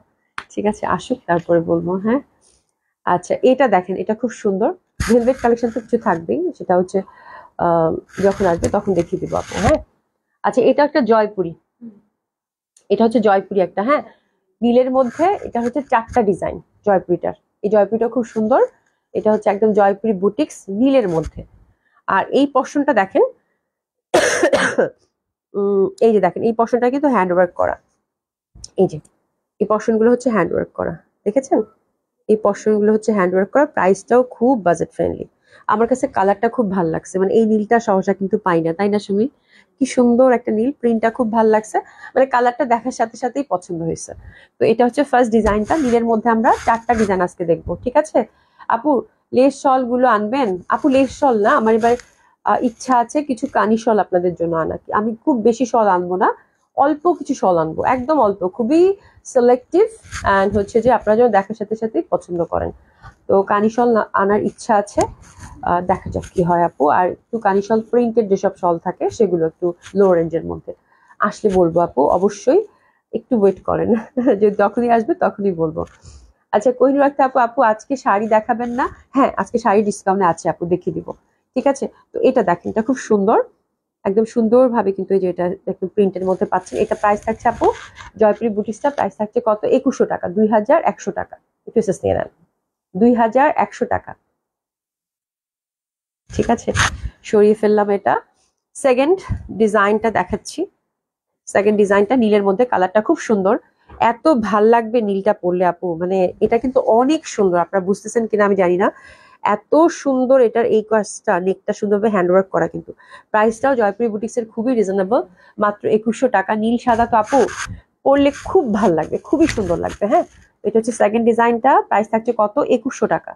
ঠিক আছে, আসুক তারপরে বলবো। হ্যাঁ, আচ্ছা, এটা দেখেন, এটা খুব সুন্দর। ভেলভেট কালেকশন তো কিছু থাকবেই, সেটা হচ্ছে আহ, যখন আসবে তখন দেখিয়ে দিবো আপু। হ্যাঁ, আচ্ছা, এটা একটা জয়পুরি, এটা হচ্ছে জয়পুরি একটা। হ্যাঁ, নীলের মধ্যে, এটা হচ্ছে 4টা ডিজাইন জয়পুরিটার। এই জয়পুরিটা খুব সুন্দর। এটা হচ্ছে একদম জয়পুরি বুটিক্স নীলের মধ্যে। আর এই পশনটা দেখেন, এই যে দেখেন, এই পশনটা কিন্তু হ্যান্ডওয়ার্ক করা। এই যে এই পশন গুলো হচ্ছে হ্যান্ডওয়ার্ক করা, দেখেছেন? এই পশন গুলো হচ্ছে হ্যান্ডওয়ার্ক করা। প্রাইসটাও খুব বাজেট ফ্রেন্ডলি। আমার কাছে কালারটা খুব ভালো লাগছে, মানে এই নীলটা সহজা কিন্তু পাই না, তাই না সুমি? কি সুন্দর একটা নীল, প্রিন্টটা খুব ভালো লাগছে, মানে কালারটা দেখার সাথে সাথেই পছন্দ হয়েছে। তো এটা হচ্ছে ফার্স্ট ডিজাইনটা। নীলের মধ্যে আমরা 4টা ডিজাইন আজকে দেখবো। ঠিক আছে আপু, লেস শল গুলো আনবেন? আপু লেস শল না, আমার এবার ইচ্ছা আছে কিছু কানি শল আপনাদের জন্য আনা। আমি খুব বেশি শল আনবো না, অল্প কিছু শল আনবো, একদম অল্প, খুবই সিলেক্টিভ। অ্যান্ড হচ্ছে যে আপনারা যেন দেখার সাথে সাথেই পছন্দ করেন। তো কানিশল আনার ইচ্ছা আছে, দেখা যাক কি হয় আপু। আর একটু কানিশল প্রিন্টেড যেসব শল থাকে সেগুলো একটু লো রেঞ্জের মধ্যে আসলে বলবো আপু, অবশ্যই একটু ওয়েট করেন। যে যখনই আসবে তখনই বলবো। আচ্ছা, কোহিনুর একটা আপু, আপু আজকে শাড়ি দেখাবেন না? হ্যাঁ, আজকে শাড়ি ডিসকাউন্টে আছে আপু, দেখিয়ে দিব। ঠিক আছে, তো এটা দেখেন, এটা খুব সুন্দর। একদম সুন্দরভাবে কিন্তু এই যে এটা একদম প্রিন্টের মধ্যে পাচ্ছেন। এটা প্রাইস থাকছে আপু, জয়পুরি বুটিক্সটা প্রাইস থাকছে কত? 2100 টাকা, 2100 টাকা। একটু এসেস নিয়ে নেন, 2100 টাকা। ঠিক আছে, সরিয়ে ফেললাম এটা। সেকেন্ড ডিজাইনটা দেখাচ্ছি। সেকেন্ড ডিজাইনটা নীলের মধ্যে, কালারটা খুব সুন্দর, এত ভাল লাগবে নীলটা পরলে আপু, মানে এটা কিন্তু অনেক সুন্দর, আপনারা বুঝতেছেন কিনা আমি জানি না, এত সুন্দর এটার এই কাজটা, নেকটা সুন্দরভাবে হ্যান্ডওয়ার্ক করা। কিন্তু প্রাইসটাও জয়পুরি বুটিক্সের খুবই রিজনেবল, মাত্র 2100 টাকা। নীল সাদা তো আপু পরলে খুব ভাল লাগবে, খুবই সুন্দর লাগবে। হ্যাঁ, এটা হচ্ছে সেকেন্ড ডিজাইনটা, প্রাইস থাকছে কত? 2100 টাকা।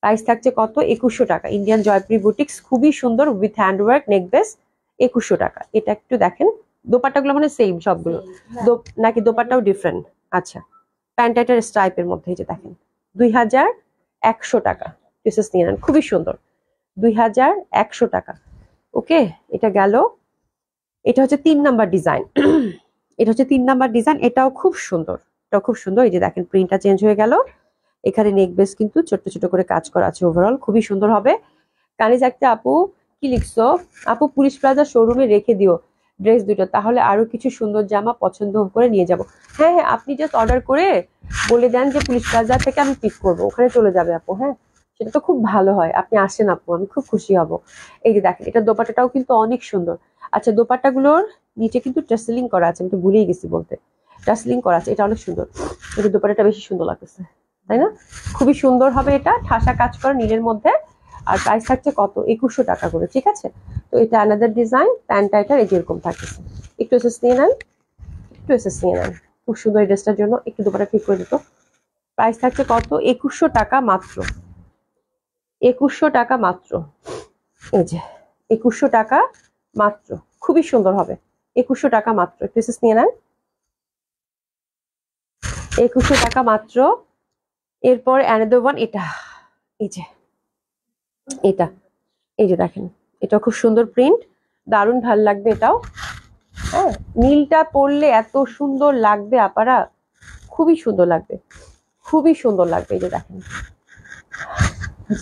প্রাইস থাকছে কত? 2100 টাকা। ইন্ডিয়ান জয়পুরি বুটিক্স, খুবই সুন্দর উইথ হ্যান্ডওয়ার্ক, নেক বেস, 2100 টাকা। এটা একটু দেখেন, দোপাট্টাগুলো মানে সেম সবগুলো নাকি দোপাট্টাও ডিফারেন্ট? আচ্ছা, প্যান্টাইটার স্ট্রাইপের মধ্যে এই যে দেখেন, 2100 টাকা। পিসেস নিয়ে নেন, খুবই সুন্দর, 2100 টাকা। ওকে, এটা গেল। এটা হচ্ছে 3 নাম্বার ডিজাইন। এটা হচ্ছে 3 নাম্বার ডিজাইন, এটাও খুব সুন্দর, এটাও খুব সুন্দর। এই যে দেখেন, প্রিন্টটা চেঞ্জ হয়ে গেল। এখানে নেক বেস কিন্তু ছোট ছোট করে কাজ করা আছে, ওভারঅল খুবই সুন্দর হবে। কানিজ একটা আপু কি লিখছো? আপু পুলিশ প্লাজা শোরুমে রেখে দিও ড্রেস দুটো, তাহলে আরো কিছু সুন্দর জামা পছন্দ করে নিয়ে যাব। হ্যাঁ হ্যাঁ, আপনি জাস্ট অর্ডার করে বলে দেন যে পুলিশ প্লাজা থেকে আমি পিক করবো, ওখানে চলে যাবে আপু। হ্যাঁ, সেটা তো খুব ভালো হয়, আপনি আসেন আপু, আমি খুব খুশি হব। এই যে দেখেন, এটা দোপাট্টাটাও কিন্তু অনেক সুন্দর। আচ্ছা, দোপাট্টাগুলোর নিচে কিন্তু টাসেলিং করা আছে, আমি তো ভুলেই গেছি বলতে, টাসেলিং করা আছে, এটা অনেক সুন্দর। এটা দোপাট্টাটা বেশি সুন্দর লাগতেছে, তাই না? খুবই সুন্দর হবে এটা, ঠাসা কাজ করা নীলের মধ্যে। আর প্রাইস থাকছে কত? 2100 টাকা করে। ঠিক আছে, তো এটা আলাদা ডিজাইন, প্যান্টাইটার এই যেরকম থাকতেছে। একটু এসেস নিয়ে নেন, একটু এসেস নিয়ে নেন, খুব সুন্দর এই ড্রেসটার জন্য একটু দোপাটা ঠিক করে দিত। প্রাইস থাকছে কত? 2100 টাকা মাত্র, 2100 টাকা মাত্র। এই যে 2100 টাকা মাত্র, খুবই সুন্দর হবে, 2100 টাকা মাত্র। একটু এসেস নিয়ে নেন, 2100 টাকা মাত্র। এরপর অ্যানাদার ওয়ান, এটা এই যে, এটা এই যে দেখেন, এটা খুব সুন্দর প্রিন্ট, দারুণ ভাল লাগবে এটাও। হ্যাঁ, নীলটা পরলে এত সুন্দর লাগবে আপারা, খুবই সুন্দর লাগবে, খুবই সুন্দর লাগবে। এই যে দেখেন,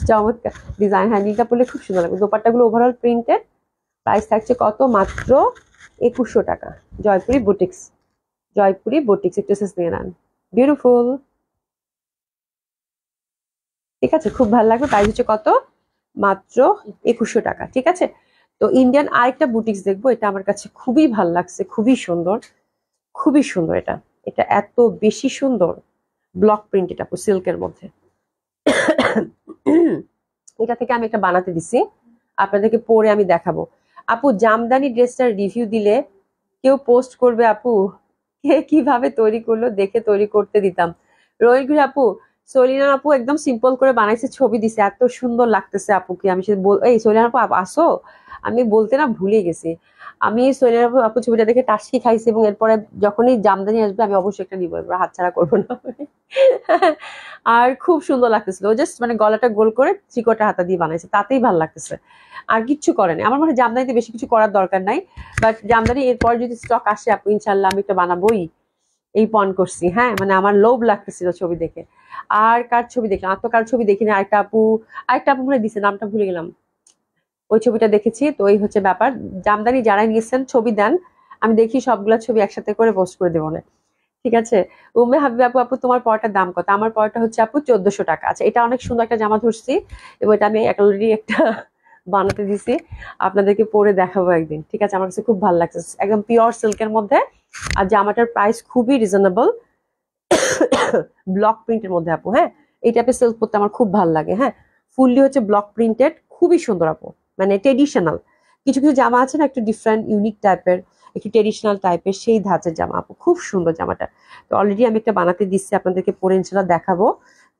চমৎকার ডিজাইন। হ্যাঁ, নীলটা পরলে খুব সুন্দর লাগবে। দোপাট্টাগুলো ওভারঅল প্রিন্টেড। প্রাইস থাকছে কত? মাত্র 2100 টাকা। জয়পুরি বুটিক্স, জয়পুরি বুটিক্স, একটু এসেস নিয়ে নেন, বিউটিফুল। ঠিক আছে, খুব ভালো লাগবে। প্রাইস হচ্ছে কত? মাত্র 2100 টাকা। ঠিক আছে, তো ইন্ডিয়ান আরেকটা বুটিক্স দেখবো, এটা আমার কাছে খুবই ভাল লাগছে, খুবই সুন্দর, খুবই সুন্দর। এটা এটা এত বেশি সুন্দর, ব্লক প্রিন্ট, এটা সিল্কের মধ্যে। এটা থেকে আমি একটা বানাতে দিছি, আপনাদেরকে পরে আমি দেখাবো। আপু জামদানি ড্রেসটার রিভিউ দিলে কেউ পোস্ট করবে আপু, কে কিভাবে তৈরি করলো দেখে তৈরি করতে দিতাম। রোহিত আপু, সলিনা আপু একদম সিম্পল করে বানাইছে, ছবি দিছে, এত সুন্দর লাগতেছে আপু। কি আমি এই সলিনা আপু আসো, আমি বলতে না ভুলে গেছি। আমি সলিনা আপু ছবিটা দেখে টাসকি খাইছি, এবং এরপরে যখনই জামদানি আসবে আমি অবশ্যই একটা নিবো, এবার হাতছাড়া করবো না। আর খুব সুন্দর লাগতেছিল, ও জাস্ট মানে গলাটা গোল করে চিকোটা হাতা দিয়ে বানাইছে, তাতেই ভালো লাগতেছে, আর কিচ্ছু করেনি। আমার মনে হয় জামদানিতে বেশি কিছু করার দরকার নাই, বাট জামদানি এরপর যদি স্টক আসে আপু, ইনশাল্লাহ আমি একটা বানাবোই, এই পণ করছি। হ্যাঁ, মানে আমার লোভ লাগতেছিল ছবি দেখে। আর কার ছবি দেখলাম, আর তো কার ছবি দেখিনি। আরেকটা আপু মনে দিছে, নামটা ভুলে গেলাম, ওই ছবিটা দেখেছি। তো এই হচ্ছে ব্যাপার, জামদানি যারাই নিয়েছেন ছবি দেন, আমি দেখি সবগুলা ছবি একসাথে করে পোস্ট করে দেবো না। ঠিক আছে, উম্মে হাবিব আপু, আপু তোমার পরটার দাম কত? আমার পরটা হচ্ছে আপু 1400 টাকা। আচ্ছা, এটা অনেক সুন্দর একটা জামা ধরছি, এবং এটা আমি অলরেডি একটা বানাতে দিছি, আপনাদেরকে পরে দেখাবো একদিন। ঠিক আছে, আমার কাছে খুব ভালো লাগছে, একদম পিওর সিল্কের মধ্যে। আর জামাটার প্রাইস খুবই রিজনেবল, ব্লক প্রিন্টের মধ্যে আপু। হ্যাঁ, এই টাইপের সিল্ক পরতে আমার খুব ভালো লাগে। হ্যাঁ, ফুললি হচ্ছে ব্লক প্রিন্টেড, খুবই সুন্দর আপু, মানে ট্রেডিশনাল। কিছু কিছু জামা আছে না, একটু ডিফারেন্ট ইউনিক টাইপের, একটু ট্রেডিশনাল টাইপের, সেই ধাঁচের জামা আপু, খুব সুন্দর জামাটা। তো অলরেডি আমি একটা বানাতে দিচ্ছি, আপনাদেরকে পরে ইনশাল্লাহ দেখাবো।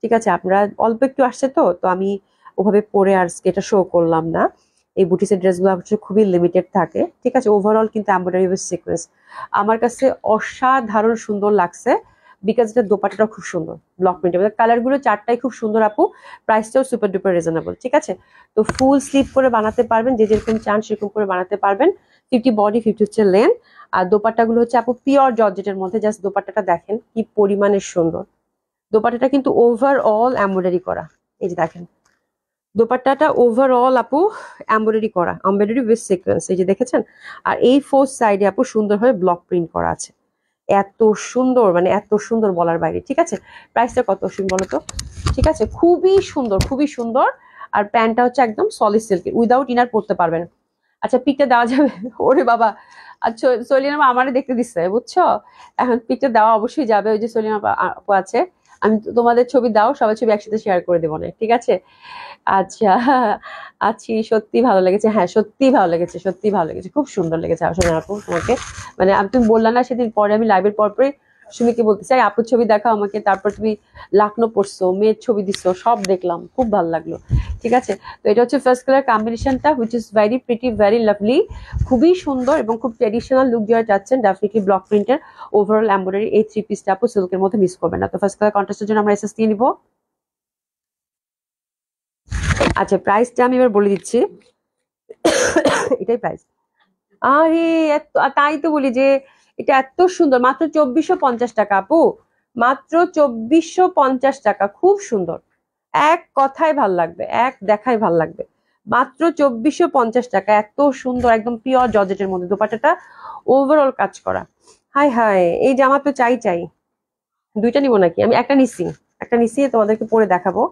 ঠিক আছে, আপনারা অল্প একটু আসছে, তো আমি ওভাবে পরে আর এটা শো করলাম না। এই বুটিসের ড্রেসগুলো হচ্ছে খুবই লিমিটেড থাকে। ঠিক আছে, ওভারঅল কিন্তু এমব্রয়ডারি উইথ সিকোয়েন্স আমার কাছে অসাধারণ সুন্দর লাগছে, বিকজ এটা দোপাট্টাটা খুব সুন্দর, ব্লক প্রিন্টের কালার গুলো চারটাই খুব সুন্দর আপু। প্রাইসটাও সুপার ডুপার রিজনেবল। ঠিক আছে, তো ফুল স্লিভ করে বানাতে পারবেন, যে যেরকম চান সেরকম করে বানাতে পারবেন। 50 বডি, 50 হচ্ছে লেন্থ। আর দোপাট্টা গুলো হচ্ছে আপু পিওর জর্জেটের মধ্যে, জাস্ট দোপাট্টাটা দেখেন কি পরিমাণের সুন্দর। দোপাট্টাটা কিন্তু ওভারঅল এমব্রয়ডারি করা, এই যে দেখেন, দোপাট্টাটা ওভারঅল আপু এমব্রয়ডারি উইথ সিকোয়েন্স, এই যে দেখেছেন। আর এই ফোর সাইডে আপু সুন্দরভাবে ব্লক প্রিন্ট করা আছে। এত সুন্দর, মানে এত সুন্দর বলার বাইরে। ঠিক আছে, প্রাইসটা কত অসীম বলো তো? ঠিক আছে, খুবই সুন্দর, খুবই সুন্দর। আর প্যান্টটা হচ্ছে একদম সলিড সিল্কের, উইদাউট ইনার পরতে পারবেন। আচ্ছা পিকটা দেওয়া যাবে? ওরে বাবা, আচ্ছা সলিনা আমারে দেখতে দিচ্ছে বুঝছো, এখন পিকটা দেওয়া অবশ্যই যাবে। ওই যে সলিনা আপু আছে, আমি তোমাদের ছবি দাও, সবার ছবি একসাথে শেয়ার করে দেবো না, ঠিক আছে? আচ্ছা, আছি, সত্যি ভালো লেগেছে, হ্যাঁ সত্যি ভালো লেগেছে, সত্যি ভালো লেগেছে, খুব সুন্দর লেগেছে আসলে আপু তোমাকে। মানে আমি, তুমি বললা না সেদিন, পরে আমি লাইভের পরে সুমিকে বলতে চাই আপুর ছবি দেখাও আমাকে, তারপর তুমি লাকনো পড়ছো, মেয়ের ছবি দিচ্ছ, সব দেখলাম, খুব ভালো লাগলো। ঠিক আছে, তো এটা হচ্ছে ফার্স্ট কালার কম্বিনেশনটা, which is very pretty, very lovely, খুবই সুন্দর এবং খুব ট্রেডিশনাল লুক যারা চাচ্ছেন, ডেফিনেটলি ব্লক প্রিন্টের ওভারঅল এমব্রয়ডারি এই থ্রি পিসটা আপু সিল্কের মধ্যে মিস করবেন না। তো ফার্স্ট কালার কন্ট্রাস্টের জন্য আমরা এসএস দিয়ে নিবো। আচ্ছা প্রাইসটা আমি এবার বলে দিচ্ছি, এটাই প্রাইস। আরে তাই তো বলি যে এটা এত সুন্দর, মাত্র 2450 টাকা আপু, মাত্র 2450 টাকা, খুব সুন্দর। এক কথায় ভাল লাগবে, এক দেখায় ভাল লাগবে। মাত্র 2450 টাকা, এত সুন্দর, একদম পিওর জর্জেটের মধ্যে দোপাট্টাটা ওভারঅল কাজ করা। হাই হাই, এই জামা তো চাই চাই। দুইটা নিবো নাকি? আমি একটা নিচ্ছি, একটা নিচ্ছি, তোমাদেরকে পরে দেখাবো।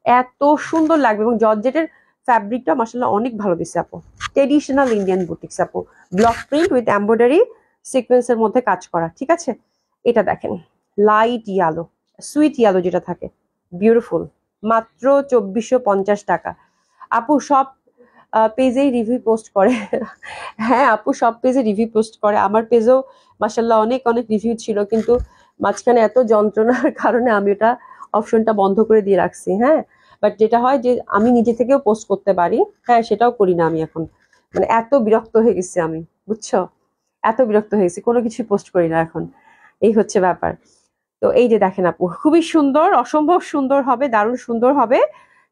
এত সুন্দর লাগবে, এবং জর্জেটের ফ্যাব্রিকটা মাসাল্লাহ অনেক ভালো দিচ্ছে আপু। ট্রেডিশনাল ইন্ডিয়ান বুটিক্স আপু, ব্লক প্রিন্ট উইথ এমব্রয়ডারি সিকোয়েন্সের মধ্যে কাজ করা। ঠিক আছে, এটা দেখেন, লাইট ইয়ালো, সুইট ইয়ালো যেটা থাকে, বিউটিফুল। মাত্র 2450 টাকা আপু। সব পেজেই রিভিউ পোস্ট করে। হ্যাঁ আপু, সব পেজে রিভিউ পোস্ট করে, আমার পেজেও মাসাল্লাহ অনেক অনেক রিভিউ ছিল, কিন্তু মাঝখানে এত যন্ত্রণার কারণে আমি ওটা অপশনটা বন্ধ করে দিয়ে রাখছি। হ্যাঁ, বাট যেটা হয় যে আমি নিজে থেকেও পোস্ট করতে পারি, হ্যাঁ সেটাও করি না আমি এখন। মানে এত বিরক্ত হয়ে গেছি আমি, বুঝছো, এত বিরক্ত হয়ে গেছি, কোনো কিছু পোস্ট করি না এখন, এই হচ্ছে ব্যাপার। তো এই যে দেখেন আপু, খুবই সুন্দর, অসম্ভব সুন্দর হবে, দারুণ সুন্দর হবে।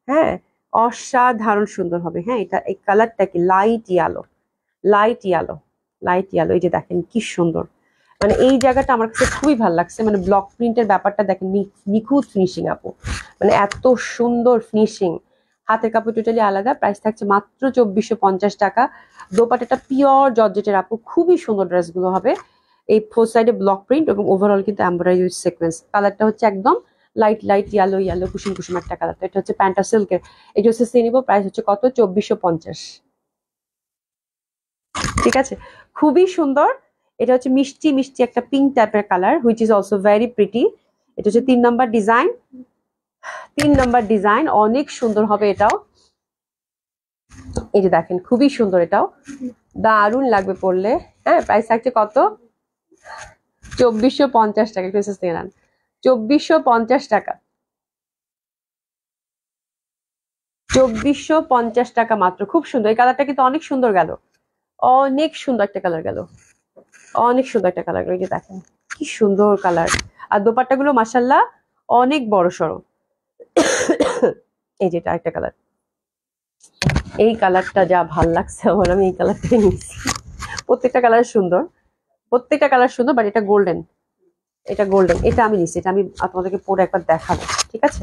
হ্যাঁ, অসাধারণ সুন্দর হবে। হ্যাঁ, এটা এই কালারটা কি light yellow, light yellow, light yellow, এই যে দেখেন কি সুন্দর। মানে এই জায়গাটা আমার কাছে খুবই ভালো লাগছে, মানে ব্লক প্রিন্টের ব্যাপারটা দেখেন, নিখুঁত ফিনিশিং আপু, মানে এত সুন্দর ফিনিশিং। হাতের কাপড় টোটালি আলাদা, প্রাইস থাকছে মাত্র 2450 টাকা। দোপাট্টাটা পিওর জর্জেটের আপু, খুবই সুন্দর ড্রেসগুলো হবে। এই ফোর সাইডে ব্লক প্রিন্ট এবং ওভারঅল কিন্তু এমব্রয়ডারি উইথ সিকোয়েন্স। কালারটা হচ্ছে একদম লাইট লাইট ইয়ালো ইয়ালো, কুসুম কুসুম একটা কালার। তো এটা হচ্ছে প্যান্টা সিল্কের, এই হচ্ছে নিবো, প্রাইস হচ্ছে কত? 2450। ঠিক আছে, খুবই সুন্দর। এটা হচ্ছে মিষ্টি মিষ্টি একটা পিঙ্ক টাইপের colour, which is also very pretty. এটা হচ্ছে 3 নম্বর ডিজাইন, 3 নম্বর ডিজাইন, অনেক সুন্দর হবে এটাও। এই যে দেখেন, খুবই সুন্দর, এটাও দারুণ লাগবে পরলে। হ্যাঁ, প্রাইস থাকছে কত? 2450 টাকা। প্রিন্সেস নিয়ে নেন, 2450 টাকা, 2450 টাকা মাত্র। খুব সুন্দর, এই কালারটা কিন্তু অনেক সুন্দর গেল, অনেক সুন্দর একটা কালার গেল, অনেক সুন্দর একটা কালার গেল। এই যে দেখেন কি সুন্দর কালার। আর দোপাট্টা গুলো মাসাল্লাহ অনেক বড় সড়ো। এই যেটা একটা কালার, এই কালারটা যা ভাল লাগছে আমার, আমি এই কালারটাই নিচ্ছি। প্রত্যেকটা কালার সুন্দর, প্রত্যেকটা কালার সুন্দর, বাট এটা গোল্ডেন, এটা গোল্ডেন, এটা আমি নিচ্ছি, এটা আমি তোমাদেরকে পরে একবার দেখাবো। ঠিক আছে,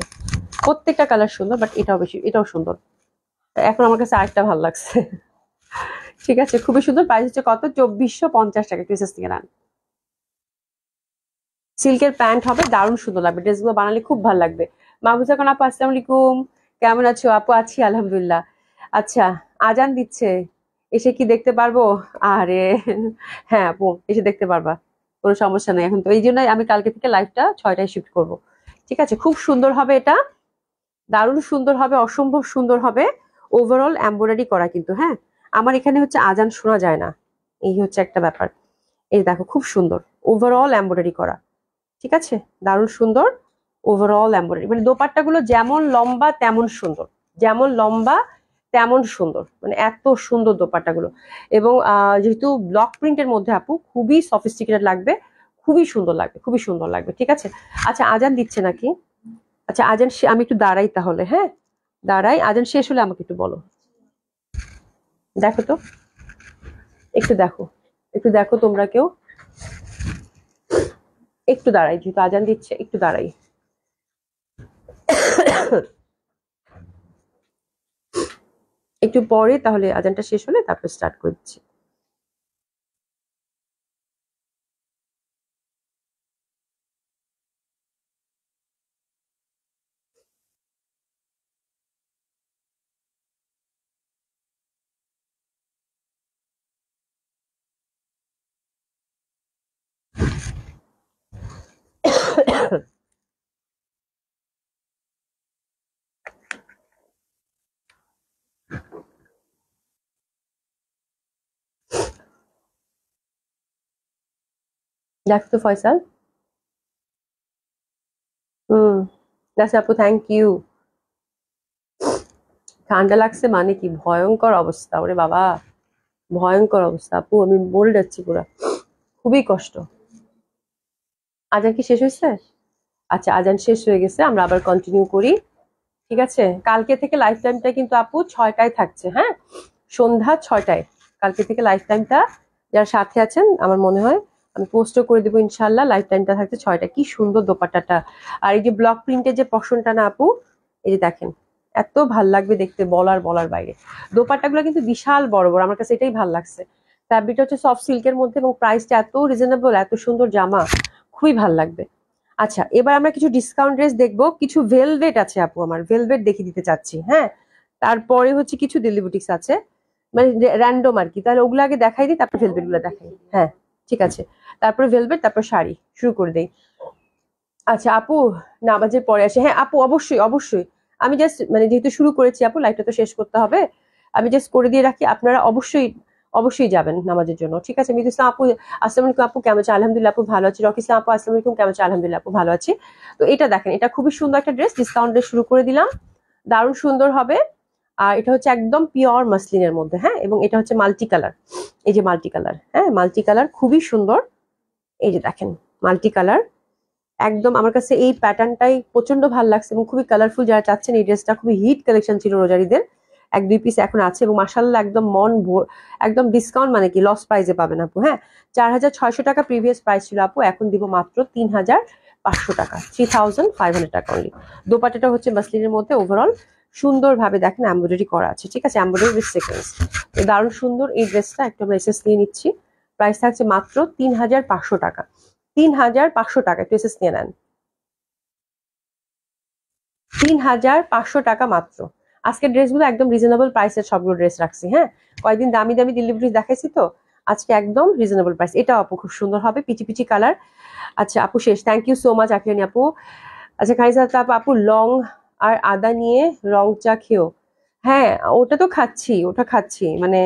প্রত্যেকটা কালার সুন্দর, বাট এটাও বেশি, এটাও সুন্দর। এখন আমার কাছে আরেকটা ভালো লাগছে। ঠিক আছে, খুবই সুন্দর। প্রাইস হচ্ছে কত? 2450 টাকা। ক্রিসেস থেকে নেন, সিল্কের প্যান্ট হবে, দারুণ সুন্দর লাগবে, ড্রেসগুলো বানালে খুব ভালো লাগবে। মাহবুজা খান আপু, আসসালামু আলাইকুম, কেমন আছো আপু? আছি আলহামদুলিল্লাহ। আচ্ছা, আজান দিচ্ছে, এসে কি দেখতে পারবো? আরে হ্যাঁ আপু, এসে দেখতে পারবা, কোনো সমস্যা নেই। এখন তো এই জন্যই আমি কালকে থেকে লাইভটা 6টায় শিফট করব। ঠিক আছে, খুব সুন্দর হবে এটা, দারুণ সুন্দর হবে, অসম্ভব সুন্দর হবে। ওভারঅল এমব্রয়ডারি করা কিন্তু, হ্যাঁ আমার এখানে হচ্ছে আজান শোনা যায় না, এই হচ্ছে একটা ব্যাপার। এই দেখো খুব সুন্দর, ওভারঅল এমব্রয়ডারি করা। ঠিক আছে, দারুণ সুন্দর, ওভারঅল এমব্রয়ডারি। মানে দোপাট্টা গুলো যেমন লম্বা তেমন সুন্দর, যেমন লম্বা তেমন সুন্দর, মানে এত সুন্দর দোপাট্টা গুলো। এবং যেহেতু ব্লক প্রিন্টের মধ্যে আপু, খুবই সফিস্টিকেটেড লাগবে, খুবই সুন্দর লাগবে, খুবই সুন্দর লাগবে। ঠিক আছে, আচ্ছা আজান দিচ্ছে নাকি? আচ্ছা আজান আমি একটু দাঁড়াই তাহলে, হ্যাঁ দাঁড়াই, আজান শেষ হলে আমাকে একটু বলো। দেখো তো, একটু দেখো, একটু দেখো তোমরা কেউ, একটু দাঁড়াই, যেহেতু আজান দিচ্ছে একটু দাঁড়াই। একটু পরে তাহলে আজানটা শেষ হলে তারপর স্টার্ট করে দিচ্ছি। দেখো তো ফয়সাল। হুম, আচ্ছা আপু, থ্যাংক ইউ। ঠান্ডা লাগছে মানে কি ভয়ঙ্কর অবস্থা, ওরে বাবা, ভয়ঙ্কর অবস্থা আপু, আমি মরে যাচ্ছি পুরা, খুবই কষ্ট। আজান কি শেষ হয়েছে? আচ্ছা, আজান শেষ হয়ে গেছে, আমরা আবার কন্টিনিউ করি। ঠিক আছে, কালকে থেকে লাইফ টাইমটা কিন্তু আপু 6টায় থাকছে, হ্যাঁ, সন্ধ্যা 6টায়। কালকে থেকে লাইফ টাইমটা যারা সাথে আছেন, আমার মনে হয় আমি পোস্টও করে দেবো ইনশাল্লাহ। লাইফ টাইমটা থাকছে 6টায়। কি সুন্দর দোপাট্টাটা, আর এই যে ব্লক প্রিন্টের যে পশনটা না আপু, এই যে দেখেন, এত ভাল লাগবে দেখতে, বলার বাইরে। দোপাট্টাগুলো কিন্তু বিশাল বড় বড়, আমার কাছে এটাই ভাল লাগছে। ফ্যাব্রিকটা হচ্ছে সফট সিল্কের মধ্যে এবং প্রাইসটা এত রিজনেবল, এত সুন্দর জামা, খুবই ভাল লাগবে। আচ্ছা, এবার আমরা কিছু ডিসকাউন্ট ড্রেস দেখবো। কিছু ভেলভেট আছে আপু, আমার ভেলভেট দেখিয়ে দিতে চাচ্ছি, হ্যাঁ। তারপরে হচ্ছে কিছু দিল্লি বুটিক্স আছে, মানে র্যান্ডম আর কি। তাহলে ওগুলো আগে দেখাই দিই, তারপর ভেলভেট গুলো দেখাই, হ্যাঁ ঠিক আছে। তারপরে ভেলভেট, তারপর শাড়ি, শুরু করে দেই। আচ্ছা আপু, নামাজের পরে আসে, হ্যাঁ আপু, অবশ্যই অবশ্যই। আমি জাস্ট মানে যেহেতু শুরু করেছি আপু, লাইভটা তো শেষ করতে হবে, আমি জাস্ট করে দিয়ে রাখি, আপনারা অবশ্যই অবশ্যই যাবেন নামাজের জন্য, ঠিক আছে। মিদু ইসলাম আপু, আসসালামু আলাইকুম আপু, কেমন আছে? আলহামদুলিল্লাহ আপু, ভালো আছি। রকি ইসলাম আপু, আসসালামু আলাইকুম, কেমন আছে? আলহামদুলিল্লাহ আপু, ভালো আছি। তো এটা দেখেন, এটা খুবই সুন্দর একটা ড্রেস, ডিসকাউন্ট ড্রেস শুরু করে দিলাম, দারুণ সুন্দর হবে। আর এটা হচ্ছে একদম পিওর মাসলিনের মধ্যে, হ্যাঁ, এবং এটা হচ্ছে মাল্টি কালার, এই যে মাল্টি কালার, হ্যাঁ মাল্টি কালার, খুবই সুন্দর। এই যে দেখেন, মাল্টি কালার, একদম আমার কাছে এই প্যাটার্নটাই প্রচন্ড ভালো লাগছে এবং খুবই কালারফুল। যারা চাচ্ছেন, এই ড্রেসটা খুবই হিট কালেকশন ছিল রোজারিদের, 1-2 পিস এখন আছে এবং মাশাআল্লাহ একদম একদম ডিসকাউন্ট, মানে কি লস প্রাইসে পাবেন আপু, হ্যাঁ। 4,600 টাকা প্রিভিয়াস প্রাইস ছিল আপু, এখন দিব মাত্র 3,500 টাকা, 3,500 টাকা অনলি। দোপাট্টাটা হচ্ছে মাসলিনের মধ্যে, ওভারঅল সুন্দরভাবে দেখেন এমব্রয়ডারি করা আছে, ঠিক আছে, এমব্রয়ডারি উইথ সিকোয়েন্স। দারুণ সুন্দর এই ড্রেসটা, একটু আমরা এসএস নিয়ে নিচ্ছি। প্রাইস থাকছে মাত্র 3,500 টাকা, 3,500 টাকা, একটু এসএস নিয়ে নেন। 3,500 টাকা মাত্র। আজকের ড্রেসগুলো একদম রিজনেবল প্রাইসের সবগুলো ড্রেস রাখছি, হ্যাঁ। কয়েকদিন দামি দামি দিল্লি বুটিক দেখাইছি তো, আজকে একদম রিজনেবল প্রাইস। এটা আপু খুব সুন্দর হবে, পিচি পিচি কালার। আচ্ছা আপু শেষ, থ্যাংক ইউ সো মাচ আখরিয়ানি আপু। আচ্ছা খাইসা আপু, আপু লং আর আদা নিয়ে রং চা খেও। হ্যাঁ, ওটা তো খাচ্ছি, ওটা খাচ্ছি, মানে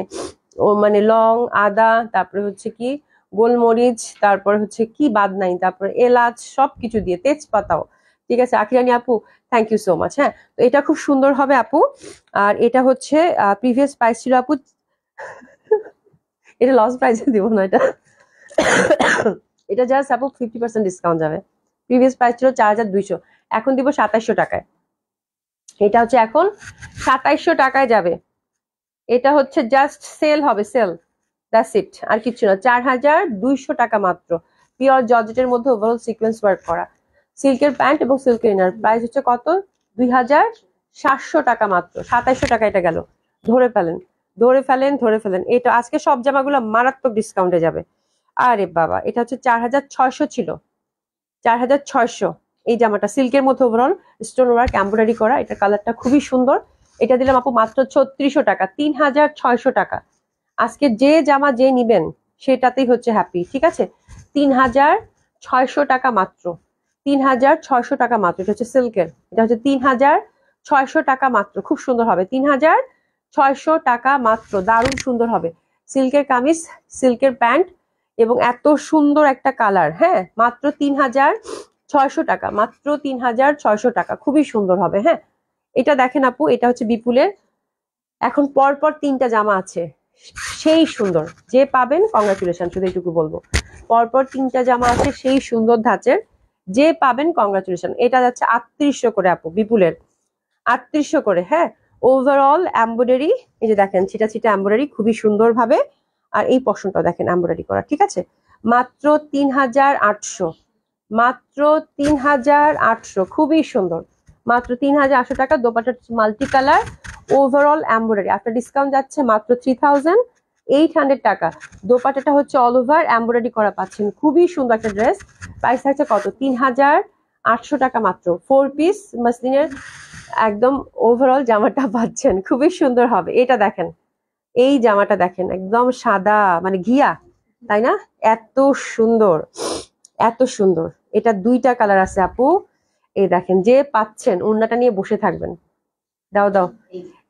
ও মানে লং, আদা, তারপরে হচ্ছে কি গোলমরিচ, তারপর হচ্ছে কি বাদ নাই, তারপর এলাচ, সবকিছু দিয়ে, তেজপাতাও। ঠিক আছে আখিরানি আপু, থ্যাংক ইউ সো মাচ, হ্যাঁ। তো এটা খুব সুন্দর হবে আপু। আর এটা হচ্ছে প্রিভিয়াস প্রাইস ছিল আপু, এটা লস প্রাইসে দিব না এটা, এটা জাস্ট আপু 50% ডিসকাউন্ট যাবে। প্রিভিয়াস প্রাইস ছিল 4,200, এখন দিব 2,700 টাকায়। এটা হচ্ছে এখন 2,700 টাকায় যাবে। এটা হচ্ছে জাস্ট সেল হবে, সেল, দ্যাটস ইট, আর কিছু না। 4,200 টাকা মাত্র, পিওর জর্জেটের মধ্যে ওভারঅল সিকোয়েন্স ওয়ার্ক করা, সিল্কের প্যান্ট এবং সিল্কের ইনার। প্রাইস হচ্ছে কত? 2,700 টাকা মাত্র। 2,700 টাকা এটা গেল, ধরে ফেলেন, ধরে ফেলেন, ধরে ফেলেন। এটা আজকে সব জামাগুলো মারাত্মক ডিসকাউন্টে যাবে। আরে বাবা, এটা হচ্ছে 4,600 ছিল, 4,600। এই জামাটা সিল্কের মধ্যে ওভারঅল স্টোন ওয়ার্ক এমব্রয়ডারি করা, এটা কালারটা খুবই সুন্দর। এটা দিলাম আপু মাত্র 3,600 টাকা, 3,600 টাকা। আজকে যে জামা যে নিবেন সেটাতেই হচ্ছে হ্যাপি, ঠিক আছে। 3,600 টাকা মাত্র, 3,600 টাকা মাত্র। এটা হচ্ছে সিল্কের, এটা হচ্ছে 3,600 টাকা মাত্র, খুব সুন্দর হবে। 3,600 টাকা মাত্র, দারুণ সুন্দর হবে। সিল্কের কামিজ, সিল্কের প্যান্ট এবং এত সুন্দর একটা কালার, হ্যাঁ, মাত্র 3,600 টাকা, মাত্র 3,600 টাকা, খুবই সুন্দর হবে, হ্যাঁ। এটা দেখেন আপু, এটা হচ্ছে বিপুলের, এখন পরপর 3টা জামা আছে, সেই সুন্দর, যে পাবেন কংগ্রাচুলেশন, শুধু এইটুকু বলবো। পরপর 3টা জামা আছে সেই সুন্দর ধাঁচের, যে পাবেন কংগ্রাচুলেশন। এটা যাচ্ছে 3,800 করে আপু, বিপুলের 3,800 করে, হ্যাঁ। ওভারঅল এমব্রয়ডারি, এই যে দেখেন ছিটা ছিটা এমব্রয়ডারি, খুবই সুন্দর ভাবে। আর এই পশনটা দেখেন এমব্রয়ডারি করা, ঠিক আছে। মাত্র 3,800, মাত্র 3,800, খুবই সুন্দর, মাত্র 3,800 টাকা। Dupatta multi colour, overall embroidery, after discount যাচ্ছে মাত্র 3800 টাকা। দোপাট্টাটা হচ্ছে অল ওভার এমব্রয়ডারি করা পাচ্ছেন, খুবই সুন্দর একটা ড্রেস। প্রাইস থাকছে কত? 3800 টাকা মাত্র। 4 পিস মাসলিনের একদম ওভারঅল জামাটা পাচ্ছেন, খুবই সুন্দর হবে। এটা দেখেন, এই জামাটা দেখেন, একদম সাদা মানে ঘিয়া, তাই না? এত সুন্দর, এত সুন্দর। এটা 2টা কালার আছে আপু। এই দেখেন, যে পাচ্ছেন ওড়নাটা নিয়ে বসে থাকবেন। দাও দাও,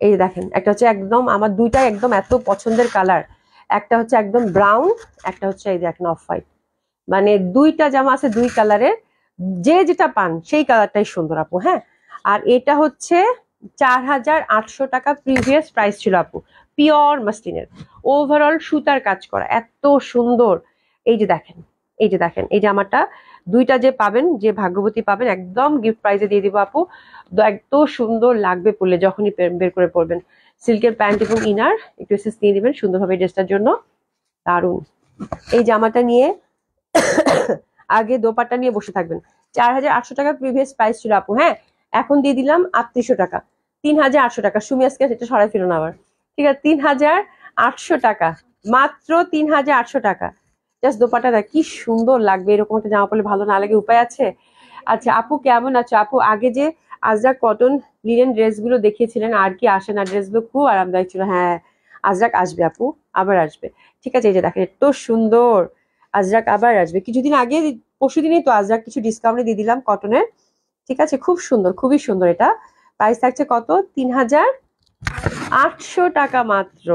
এই দেখেন, একটা হচ্ছে একদম আমার 2টাই একদম এত পছন্দের কালার। একটা হচ্ছে একদম ব্রাউন, একটা হচ্ছে এই দেখেন অফ হোয়াইট। মানে 2টা জামা আছে 2 কালারের, যে যেটা পান সেই কালারটাই সুন্দর আপু। হ্যাঁ, আর এটা হচ্ছে 4800 টাকা প্রিভিয়াস প্রাইস ছিল আপু। পিওর মাসলিনের, ওভারঅল সুতার কাজ করা, এত সুন্দর। এই যে দেখেন, এই যে দেখেন, এই জামাটা 2টা যে পাবেন, যে ভাগ্যবতী পাবেন, একদম গিফট প্রাইজে দিয়ে দিব আপু। এত সুন্দর লাগবে পরলে, যখনই বের করে পরবেন। সিল্কের প্যান্ট এবং ইনার একটু এসেস নিয়ে দিবেন সুন্দরভাবে ড্রেসটার জন্য। দারুন। এই জামাটা নিয়ে আগে দোপাট্টা নিয়ে বসে থাকবেন। 4800 টাকা প্রিভিয়াস প্রাইস ছিল আপু। হ্যাঁ, এখন দিয়ে দিলাম 3800 টাকা, 3800 টাকা। সুমি আজকে এটা সরাই ফেলো না আবার, ঠিক আছে? 3800 টাকা মাত্র, 3800 টাকা। জাস্ট দোপাট্টাটা কি সুন্দর লাগবে, এরকম একটা জামা পরলে ভালো না লাগে উপায় আছে? আচ্ছা আপু, কেমন আছো আপু? আগে যে আজরাক কটন লিনেন ড্রেসগুলো দেখিয়েছিলেন, আর কি আসে না? ড্রেসগুলো খুব আরামদায়ক ছিল। হ্যাঁ, আজরাক আসবে আপু, আবার আসবে। ঠিক আছে, এই যে দেখেন, এত সুন্দর। আজরাক আবার আসবে কিছুদিন আগে, পরশুদিনই তো আজরাক কিছু ডিসকাউন্টে দিয়ে দিলাম কটনের। ঠিক আছে, খুব সুন্দর, খুবই সুন্দর। এটা প্রাইস থাকছে কত? 3800 টাকা মাত্র।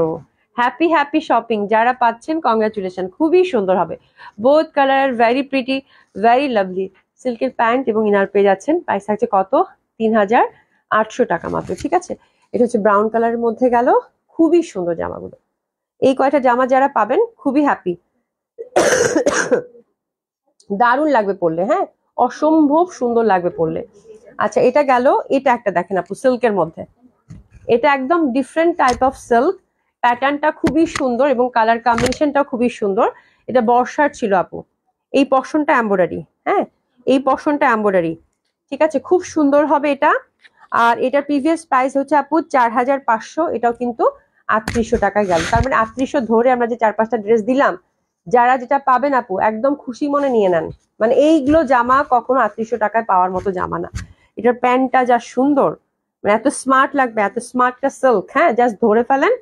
হ্যাপি হ্যাপি শপিং যারা পাচ্ছেন, কংগ্রাচুলেশন, খুবই সুন্দর হবে। Both colour very pretty, very lovely. সিল্কের প্যান্ট এবং ইনার পেয়ে যাচ্ছেন। প্রাইস থাকছে কত? 3800 টাকা মাত্র। ঠিক আছে, এটা হচ্ছে ব্রাউন কালারের মধ্যে গেল, খুবই সুন্দর জামাগুলো। এই কয়টা জামা যারা পাবেন খুবই হ্যাপি, দারুণ লাগবে পরলে। হ্যাঁ, অসম্ভব সুন্দর লাগবে পরলে। আচ্ছা, এটা গেল। এটা একটা দেখেন আপু, সিল্কের মধ্যে। এটা একদম ডিফারেন্ট টাইপ অফ সিল্ক, প্যাটার্নটা খুবই সুন্দর এবং কালার কম্বিনেশনটাও খুবই সুন্দর। এটা বর্ষার ছিল আপু। এই পশনটা এমব্রয়ডারি, হ্যাঁ, এই পশনটা এমব্রয়ডারি। ঠিক আছে, খুব সুন্দর হবে এটা। আর এটার প্রিভিয়াস প্রাইস হচ্ছে আপু 4500, এটাও কিন্তু 3800 টাকায় গেল। তার মানে 3800 ধরে আমরা যে 4-5টা ড্রেস দিলাম, যারা যেটা পাবেন আপু একদম খুশি মনে নিয়ে নেন। মানে এইগুলো জামা কখনো 3800 টাকায় পাওয়ার মতো জামা না। এটার প্যান্টটা যা সুন্দর, মানে এত স্মার্ট লাগবে, এত স্মার্টটা সিল্ক। হ্যাঁ, জাস্ট ধরে ফেলেন।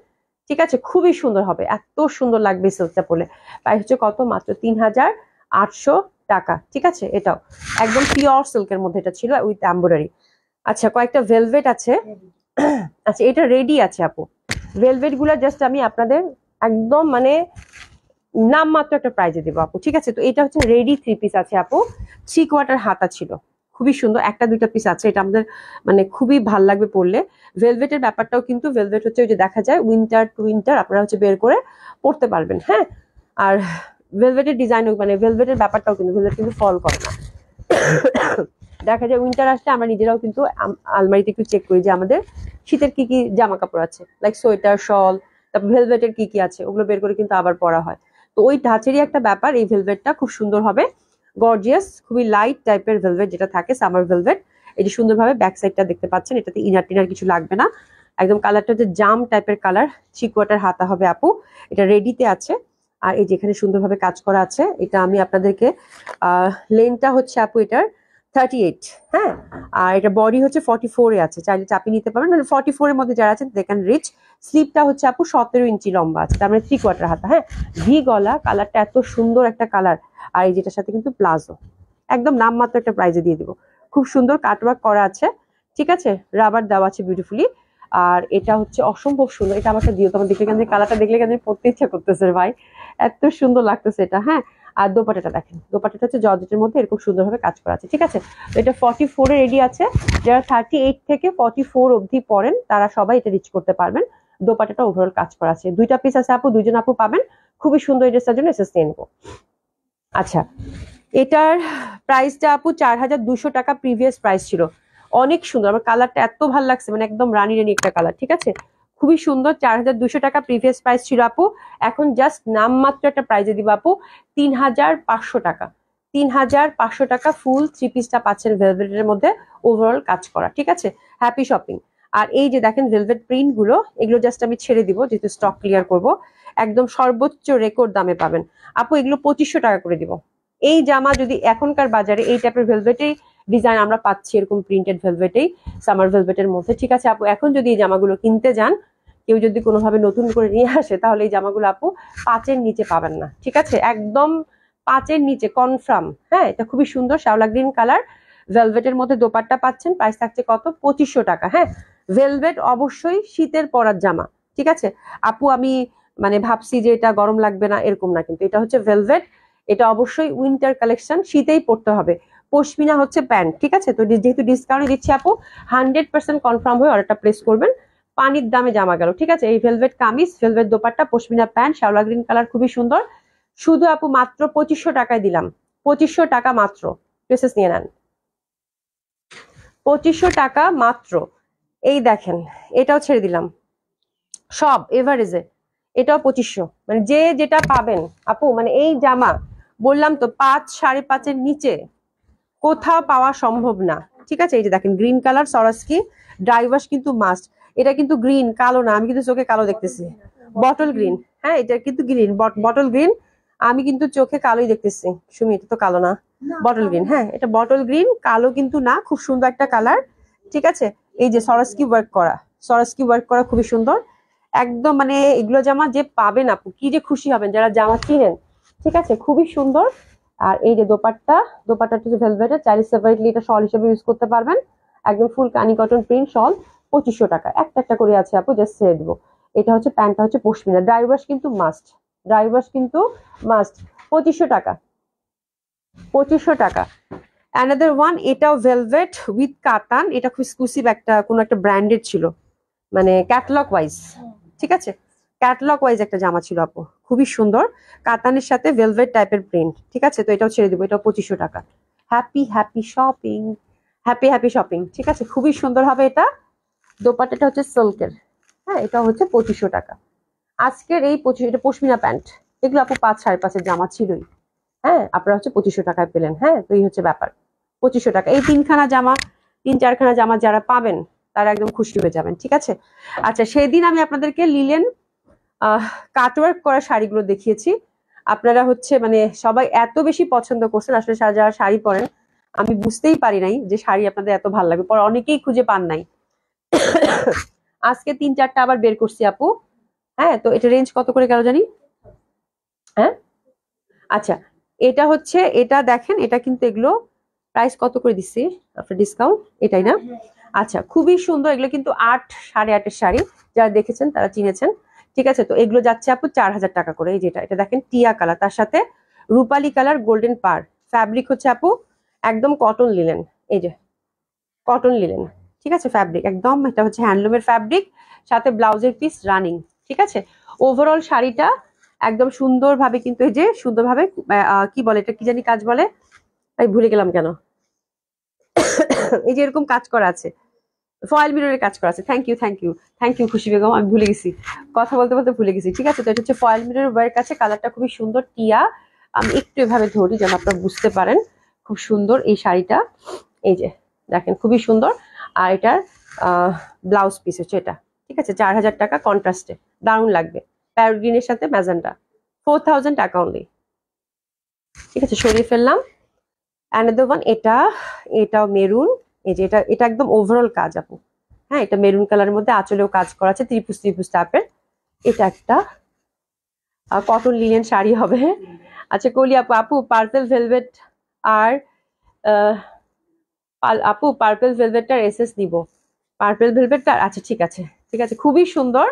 ঠিক আছে, খুবই সুন্দর হবে, এত সুন্দর লাগবে সিল্কটা পরলে। প্রাইস হচ্ছে কত? মাত্র 3800 টাকা। ঠিক আছে, এটাও একদম পিওর সিল্কের মধ্যে এটা ছিল, উইথ এমব্রয়ডারি। আচ্ছা, কয়েকটা ভেলভেট আছে। আচ্ছা, এটা রেডি আছে আপু। ভেলভেট গুলা জাস্ট আমি আপনাদের একদম মানে নামমাত্র একটা প্রাইজে দেবো আপু। ঠিক আছে, তো এটা হচ্ছে রেডি 3 পিস আছে আপু। 3/4 হাতা ছিল, খুবই সুন্দর। 1-2টা পিস আছে, এটা আমাদের মানে খুবই ভাল লাগবে পরলে। ভেলভেটের ব্যাপারটাও কিন্তু, ভেলভেট হচ্ছে ওই যে দেখা যায় উইন্টার টু উইন্টার আপনারা হচ্ছে বের করে পরতে পারবেন। হ্যাঁ, আর ভেলভেটের ডিজাইন মানে ভেলভেটের ব্যাপারটাও কিন্তু, ভেলভেট কিন্তু ফল করে না। দেখা যায় উইন্টার আসলে আমরা নিজেরাও কিন্তু আলমারিতে একটু চেক করি যে আমাদের শীতের কি কি জামা কাপড় আছে, লাইক সোয়েটার, শল, তারপর ভেলভেটের কি কি আছে, ওগুলো বের করে কিন্তু আবার পরা হয়। তো ওই ধাঁচেরই একটা ব্যাপার, এই ভেলভেটটা খুব সুন্দর হবে, গর্জিয়াস, খুবই লাইট টাইপের ভেলভেট যেটা থাকে, সামার ভেলভেট। এই যে সুন্দরভাবে ব্যাক সাইডটা দেখতে পাচ্ছেন, এটাতে ইনার টিনার কিছু লাগবে না। একদম কালারটা হচ্ছে জাম টাইপের কালার। 3/4 হাতা হবে আপু, এটা রেডিতে আছে। আর এই যেখানে সুন্দরভাবে কাজ করা আছে, এটা আমি আপনাদেরকে লেনটা হচ্ছে আপু এটার 38। হ্যাঁ, আর এটা বডি হচ্ছে 44 এ আছে, চাইলে চাপিয়ে নিতে পারবেন, মানে 44 এর মধ্যে যারা আছেন দে ক্যান রিচ। স্লিপটা হচ্ছে আপু 17 ইঞ্চি লম্বা আছে, তার মানে 3/4 হাতা। হ্যাঁ, ভি গলা, কালারটা এত সুন্দর একটা কালার। আর এই যেটার সাথে কিন্তু প্লাজো, একদম নামমাত্র একটা প্রাইজে দিয়ে দিব। খুব সুন্দর কাটওয়ার্ক করা আছে। ঠিক আছে, রাবার দেওয়া আছে বিউটিফুলি। আর এটা হচ্ছে অসম্ভব সুন্দর। এটা আমাকে দিও, তোমার দেখলে কেন, কালারটা দেখলে কেন পড়তে ইচ্ছা করতেছে ভাই, এত সুন্দর লাগতেছে এটা। হ্যাঁ, আর দোপাটাটা দেখেন, দোপাটাটা হচ্ছে জর্জেটের মধ্যে এরকম সুন্দরভাবে কাজ করা আছে। ঠিক আছে, তো এটা 44 এ রেডি আছে। যারা 38 থেকে 44 অবধি পড়েন তারা সবাই এটা রিচ করতে পারবেন। দোপাটাটা ওভারঅল কাজ করা আছে। 2টা পিস আছে আপু, 2জন আপু পাবেন। খুবই সুন্দর, এই ড্রেসটার জন্য এসএস নিয়ে নেবো। আচ্ছা, এটার প্রাইসটা আপু 4200 টাকা প্রিভিয়াস প্রাইস ছিল। অনেক সুন্দর, আমার কালারটা এত ভালো লাগছে, মানে একদম রানী রানী একটা কালার। ঠিক আছে, খুবই সুন্দর। 4200 টাকা প্রিভিয়াস প্রাইস ছিল আপু। এখন জাস্ট নামমাত্র একটা প্রাইজে দিব আপু, 3500 টাকা। 3500 টাকা ফুল 3 পিসটা পাচ্ছেন ভেলভেটের মধ্যে, ওভারঅল কাজ করা। ঠিক আছে, হ্যাপি শপিং। আর এই যে দেখেন ভেলভেট প্রিন্ট গুলো, এগুলো জাস্ট আমি ছেড়ে দিব যেহেতু স্টক ক্লিয়ার করব। একদম সর্বোচ্চ রেকর্ড দামে পাবেন আপু, এগুলো 2500 টাকা করে দিব। এই জামা যদি এখনকার বাজারে এই টাইপের ভেলভেটেই ডিজাইন আমরা পাচ্ছি, এরকম প্রিন্টেড ভেলভেটেই, সামার ভেলভেটের মধ্যে, ঠিক আছে আপু। এখন যদি এই জামাগুলো কিনতে যান, কেউ যদি কোনোভাবে নতুন করে নিয়ে আসে, তাহলে এই জামাগুলো আপু 5-এর নিচে পাবেন না, ঠিক আছে, একদম 5-এর নিচে কনফার্ম। হ্যাঁ, এটা খুবই সুন্দর শ্যাওলা গ্রিন কালার, ভেলভেটের মধ্যে দোপাট্টা পাচ্ছেন, প্রাইস থাকছে কত, 2500 টাকা। হ্যাঁ, ভেলভেট অবশ্যই শীতের পরার জামা, ঠিক আছে আপু। আমি মানে ভাবছি যে এটা গরম লাগবে না, এরকম না, কিন্তু এটা হচ্ছে ভেলভেট, এটা অবশ্যই উইন্টার কালেকশন, শীতেই পড়তে হবে। পশমিনা হচ্ছে প্যান্ট, ঠিক আছে। তো যেহেতু ডিসকাউন্টে দিচ্ছি আপু, 100% কনফার্ম হয়ে অর্ডারটা প্লেস করবেন। পানির দামে জামা গেল, ঠিক আছে। এই velvet kameez, velvet dupatta, pashmina pant, শ্যাওলা গ্রিন কালার, খুবই সুন্দর। শুধু আপু মাত্র 2500 টাকায় দিলাম, 2500 টাকা মাত্র। ড্রেসেস নিয়ে নেন, 2500 টাকা মাত্র। এই দেখেন, এটাও ছেড়ে দিলাম সব এভারেজে, এটাও 2500। মানে যে যেটা পাবেন আপু, মানে এই জামা বললাম তো 5-5.5-এর নিচে কোথাও পাওয়া সম্ভব না, ঠিক আছে। এই যে দেখেন গ্রিন কালার সরাসকি, ডাইভার্স কিন্তু মাস্ট। এটা কিন্তু গ্রিন, কালো না, আমি কিন্তু চোখে কালো দেখতেছি, বটল গ্রিন। হ্যাঁ, এটা কিন্তু গ্রিন, বটল গ্রিন, আমি কিন্তু চোখে কালোই দেখতেছি। সুমি, এটা তো কালো না, বটল গ্রিন। হ্যাঁ, এটা বটল গ্রিন, কালো কিন্তু না, খুব সুন্দর একটা কালার, ঠিক আছে। এই যে সরাসকি ওয়ার্ক করা, সরাসকি ওয়ার্ক করা, খুবই সুন্দর একদম। মানে এগুলো জামা যে পাবেন আপু, কি যে খুশি হবেন যারা জামা কিনেন, ঠিক আছে, খুবই সুন্দর। আর এই যে দোপাট্টা, দোপাট্টাটা হচ্ছে ভেলভেটের, চাইলে সেপারেটলি এটা শল হিসেবে ইউজ করতে পারবেন। একদম ফুল কানি কটন প্রিন্ট শল, 2500 টাকা। একটা একটা করে আছে আপু, জাস্ট ছেড়ে দেবো। এটা হচ্ছে প্যান্টটা হচ্ছে পশমিনা, ড্রাইভার্স কিন্তু মাস্ট, ড্রাইভার্স কিন্তু মাস্ট। 2500 টাকা, 2500 টাকা। অ্যানাদার ওয়ান, এটাও ভেলভেট উইথ কাতান, এটা খুব এক্সক্লুসিভ একটা কোনো একটা ব্র্যান্ডের ছিল, মানে ক্যাটালগ ওয়াইজ, ঠিক আছে, ক্যাটালগ ওয়াইজ একটা জামা ছিল আপু, খুবই সুন্দর, কাতানের সাথে ভেলভেট টাইপের প্রিন্ট, ঠিক আছে। তো এটাও ছেড়ে দিব, এটাও 2500 টাকা। Happy happy shopping, happy happy shopping, ঠিক আছে, খুবই সুন্দর হবে এটা। দোপাট্টাটা হচ্ছে সিল্কের, হ্যাঁ, এটা হচ্ছে 2500 টাকা। আজকের এই 25, এটা পশমিনা প্যান্ট, এগুলো আপু 5-5.5-এর জামা ছিলই। হ্যাঁ, আপনারা হচ্ছে 2500 টাকায় পেলেন। হ্যাঁ, তো এই হচ্ছে ব্যাপার, 2500 টাকা। এই 3খানা জামা, 3-4খানা জামা যারা পাবেন, তারা একদম খুশি হয়ে যাবেন, ঠিক আছে। আচ্ছা, সেদিন আমি আপনাদেরকে লিলেন কাটওয়ার্ক করা শাড়িগুলো দেখিয়েছি, আপনারা হচ্ছে মানে সবাই এত বেশি পছন্দ করছেন, আসলে যারা শাড়ি পরেন, আমি বুঝতেই পারি নাই যে শাড়ি আপনাদের এত ভালো লাগবে, পরে অনেকেই খুঁজে পান নাই। আজকে 3-4টা আবার বের করছি আপু। হ্যাঁ, তো এটা রেঞ্জ কত করে গেল জানি। হ্যাঁ, আচ্ছা, এটা হচ্ছে, এটা দেখেন, এটা কিন্তু এগুলো প্রাইস কত করে দিচ্ছি আপনার ডিসকাউন্ট, এটাই না? আচ্ছা, খুবই সুন্দর, এগুলো কিন্তু 8-8.5-এর শাড়ি, যারা দেখেছেন তারা চিনেছেন, ঠিক আছে। তো এগুলো যাচ্ছে আপু 4000 টাকা করে। এই যেটা, এটা দেখেন টিয়া কালার, তার সাথে রূপালী কালার, গোল্ডেন পার, ফ্যাব্রিক হচ্ছে আপু একদম কটন লিলেন, এই যে কটন লিলেন, ঠিক আছে, ফ্যাব্রিক একদম, এটা হচ্ছে হ্যান্ডলুমের ফ্যাব্রিক, সাথে ব্লাউজের পিস রানিং, ঠিক আছে। ওভারঅল শাড়িটা একদম সুন্দরভাবে কিন্তু, এই যে সুন্দরভাবে কি বলে এটা, কি জানি কাজ বলে, আমি ভুলে গেলাম কেন, এই যে এরকম কাজ করা আছে, ফয়েল মিররের কাজ করা আছে। Thank you, thank you, thank you Khushi Begum, আমি ভুলে গেছি, কথা বলতে বলতে ভুলে গেছি, ঠিক আছে। তো এটা হচ্ছে ফয়েল মিররের ওয়ার্ক আছে, কালারটা খুবই সুন্দর টিয়া, আমি একটু এভাবে ধরি যেন আপনারা বুঝতে পারেন, খুব সুন্দর এই শাড়িটা, এই যে দেখেন খুবই সুন্দর। আর এটার ব্লাউজ পিস হচ্ছে এটা, ঠিক আছে, 4000 টাকা কন্ট্রাস্টে, দারুণ লাগবে, প্যারোট গ্রিনের সাথে ম্যাজেন্টা, 4000 টাকা অনলি, ঠিক আছে, সরিয়ে ফেললাম। অ্যানাদার ওয়ান, এটাও মেরুন, এই যে এটা, এটা একদম ওভারঅল কাজ আপু। হ্যাঁ, এটা মেরুন কালারের মধ্যে আঁচলেও কাজ করা আছে, ত্রিপুস ত্রিপুস টাইপের। এটা একটা কটন লিনেন শাড়ি হবে। আচ্ছা, কলি আপু, আপু পার্পল ভেলভেট আর আপু পার্পল ভেলভেটটার এসএস নিব, পার্পল ভেলভেটটা, আচ্ছা ঠিক আছে, ঠিক আছে, খুবই সুন্দর।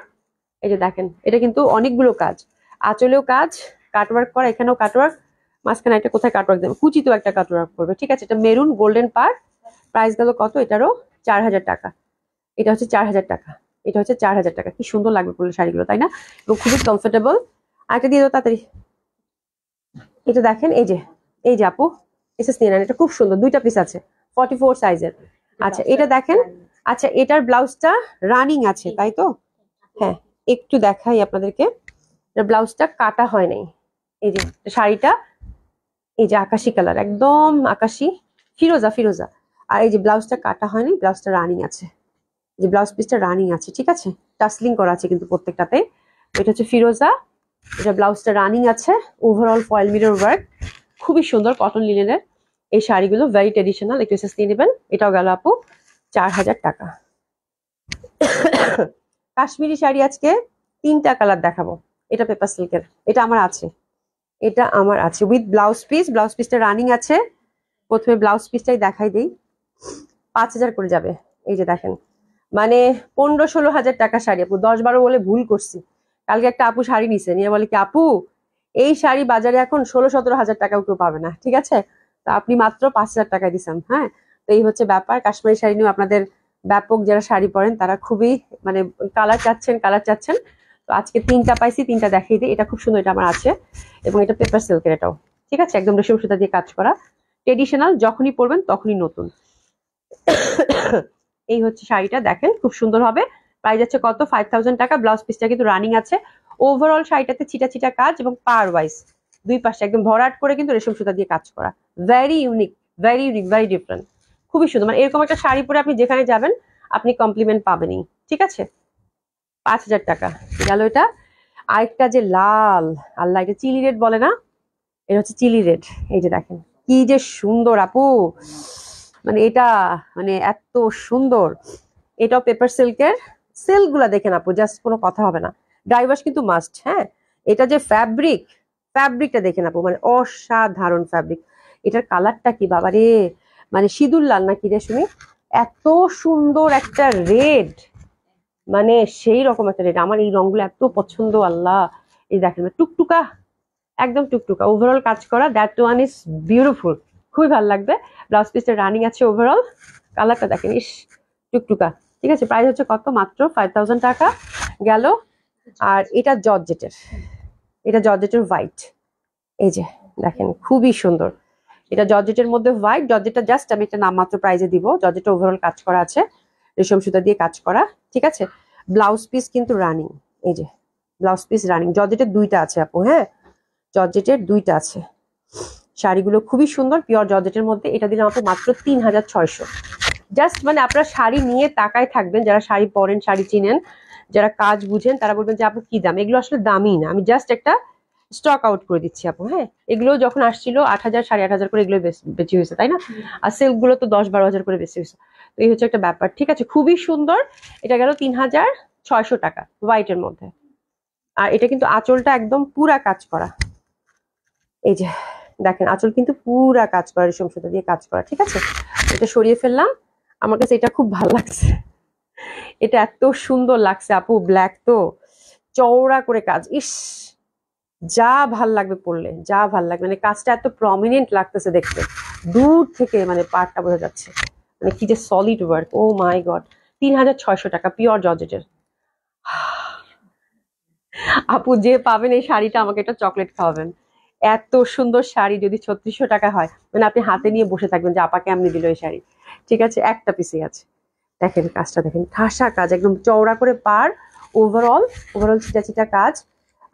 এই যে দেখেন, এটা কিন্তু অনেকগুলো কাজ, আঁচলেও কাজ, কাটওয়ার্ক করা, এখানেও কাটওয়ার্ক, মাঝখানে একটা কোথায় কাটওয়ার্ক দেবে, কুচিতেও একটা কাটওয়ার্ক করবে, ঠিক আছে। এটা মেরুন গোল্ডেন পার, প্রাইস গেল কত, এটারও 4000 টাকা। এটা হচ্ছে 4000 টাকা, এটা হচ্ছে 4000 টাকা। কি সুন্দর লাগবে পরলে শাড়িগুলো, তাই না? এবং খুবই কমফোর্টেবল। আরেকটা দিয়ে দাও তাড়াতাড়ি। এটা দেখেন, এই যে আপু এসএস নিয়ে নেন, এটা খুব সুন্দর, 2টা পিস আছে, 44 সাইজের। আচ্ছা, এটা দেখেন, আচ্ছা এটার ব্লাউজটা রানিং আছে, তাই তো? হ্যাঁ, একটু দেখাই আপনাদেরকে, ব্লাউজটা কাটা হয় নাই, এই যে শাড়িটা, এই যে আকাশি কালার, একদম আকাশি ফিরোজা ফিরোজা, আর এই যে ব্লাউজটা কাটা হয়নি, ব্লাউজটা রানিং আছে, যে ব্লাউজ পিসটা রানিং আছে, ঠিক আছে, টাসলিং করা আছে কিন্তু প্রত্যেকটাতে। এটা হচ্ছে ফিরোজা, এটা ব্লাউজটা রানিং আছে, ওভারঅল ফয়েল মিরর ওয়ার্ক, খুবই সুন্দর কটন লিনেনের এই শাড়িগুলো, ভেরি ট্রেডিশনাল, একটু এসএস দিয়ে নেবেন। এটাও গেল আপু 4000 টাকা। কাশ্মীরি শাড়ি আজকে 3টা কালার দেখাবো। এটা পেপার সিল্কের, এটা আমার আছে, এটা আমার আছে উইথ ব্লাউজ পিস। ব্লাউজ পিসটা রানিং আছে, প্রথমে ব্লাউজ পিসটাই দেখাই দিই। 5000 করে যাবে। এই যে দেখেন, মানে 15-16 হাজার টাকা শাড়ি আপু, 10-12 বলে ভুল করছি। কালকে একটা আপু শাড়ি নিছে, নিয়ে বলে কি আপু এই শাড়ি বাজারে এখন 16-17 হাজার টাকাও কেউ পাবে না, ঠিক আছে, তো আপনি মাত্র 5000 টাকায় দিচ্ছেন। হ্যাঁ, তো এই হচ্ছে ব্যাপার। কাশ্মীরি শাড়ি নিয়ে আপনাদের ব্যাপক যারা শাড়ি পরেন তারা খুবই মানে কালার চাচ্ছেন। তো আজকে 3টা পাইছি, 3টা দেখিয়ে দিই। এটা খুব সুন্দর, এটা আমার আছে, এবং এটা পেপার সিল্কের, এটাও ঠিক আছে, একদম রেশম সুতা দিয়ে কাজ করা, ট্রেডিশনাল, যখনই পরবেন তখনই নতুন। এই হচ্ছে শাড়িটা, দেখেন খুব সুন্দর হবে। প্রাইস আছে কত? 5000 টাকা। ব্লাউজ পিসটা কিন্তু রানিং আছে। ওভারঅল শাড়িটাতে চিটা চিটা কাজ এবং পার ওয়াইজ দুই পাশে একদম ভরাট করে কিন্তু রেশম সুতা দিয়ে কাজ করা, ভেরি ইউনিক, ভেরি ডিফারেন্ট, খুবই সুন্দর। মানে এরকম একটা শাড়ি পরে আপনি যেখানে যাবেন আপনি কমপ্লিমেন্ট পাবেনই, ঠিক আছে। 5000 টাকা গেল এটা। আরেকটা যে লাল, আল্লাহ, এটা চিলি রেড বলে না, এটা হচ্ছে চিলি রেড। এই যে দেখেন কি যে সুন্দর আপু, মানে এটা মানে এত সুন্দর। এটাও পেপার সিল্কের, সিল্ক গুলা দেখেন আপু, জাস্ট কোনো কথা হবে না। ডাইভার্স কিন্তু মাস্ট। হ্যাঁ, এটা যে ফ্যাব্রিকটা দেখেন আপু, মানে অসাধারণ ফ্যাব্রিক। এটার কালারটা কি বাবারে, মানে সিঁদুর লাল না কি রে শুনি, এত সুন্দর একটা রেড, মানে সেই রকম একটা রেড। আমার এই রংগুলো এত পছন্দ আল্লাহ। এই দেখেন টুকটুকা, একদম টুকটুকা, ওভারঅল কাজ করা, দ্যাট ওয়ান ইজ বিউটিফুল, খুবই ভালো লাগবে। ব্লাউজ পিসটা রানিং আছে, ওভারঅল কালারটা দেখেন, ইস টুকটুকা, ঠিক আছে। প্রাইস হচ্ছে কত? মাত্র 5000 টাকা গেল। আর এটা জর্জেটের হোয়াইট, এই যে দেখেন খুবই সুন্দর। এটা জর্জেটের মধ্যে হোয়াইট, জর্জেটটা জাস্ট আমি একটা নামমাত্র প্রাইজে দিব। জর্জেটটা ওভারঅল কাজ করা আছে, রেশম সুতা দিয়ে কাজ করা, ঠিক আছে। ব্লাউজ পিস কিন্তু রানিং, এই যে ব্লাউজ পিস রানিং। জর্জেটের 2টা আছে আপু, হ্যাঁ, জর্জেটের 2টা আছে। শাড়িগুলো খুবই সুন্দর, পিওর জর্জেটের মধ্যে। এটা দিলাম আপু মাত্র 3600। জাস্ট মানে আপনারা শাড়ি নিয়ে তাকায় থাকবেন, যারা শাড়ি পরেন, শাড়ি চিনেন, যারা কাজ বুঝেন, তারা বলবেন যে আপু কি দাম। এগুলো আসলে দামই না, আমি জাস্ট একটা স্টক আউট করে দিচ্ছি আপু। হ্যাঁ, এগুলো যখন আসছিল 8000 8500 করে এগুলো বেশি হয়েছে, তাই না? আর সিল্ক গুলো তো 10-12 হাজার করে বেশি হয়েছে। তো এই হচ্ছে একটা ব্যাপার, ঠিক আছে, খুবই সুন্দর। এটা গেল 3600 টাকা হোয়াইটের মধ্যে। আর এটা কিন্তু আঁচলটা একদম পুরা কাজ করা, এই যে দেখেন আঁচল কিন্তু পুরা কাজ করা, রেশম সুতা দিয়ে কাজ করা, ঠিক আছে। এটা সরিয়ে ফেললাম, আমার কাছে এটা খুব ভালো লাগছে, এটা এত সুন্দর লাগছে আপু, ব্ল্যাক তো চওড়া করে কাজ, ইস যা ভাল লাগবে পড়লে, যা ভাল লাগবে, মানে কাজটা এত প্রমিনেন্ট লাগতেছে দেখতে, দূর থেকে মানে পার্টটা বোঝা যাচ্ছে, মানে কি যে সলিড ওয়ার্ক, ও মাই গড। 3600 টাকা পিওর জর্জেটের। আপু যে পাবেন এই শাড়িটা আমাকে একটা চকলেট খাওয়াবেন। এত সুন্দর শাড়ি যদি 3600 টাকা হয়, মানে আপনি হাতে নিয়ে বসে থাকবেন যে আপাকে এমনি দিল এই শাড়ি, ঠিক আছে। একটা পিসই আছে, দেখেন কাজটা দেখেন, ঠাসা কাজ, একদম চওড়া করে পার, ওভারঅল চিটা চিটা কাজ।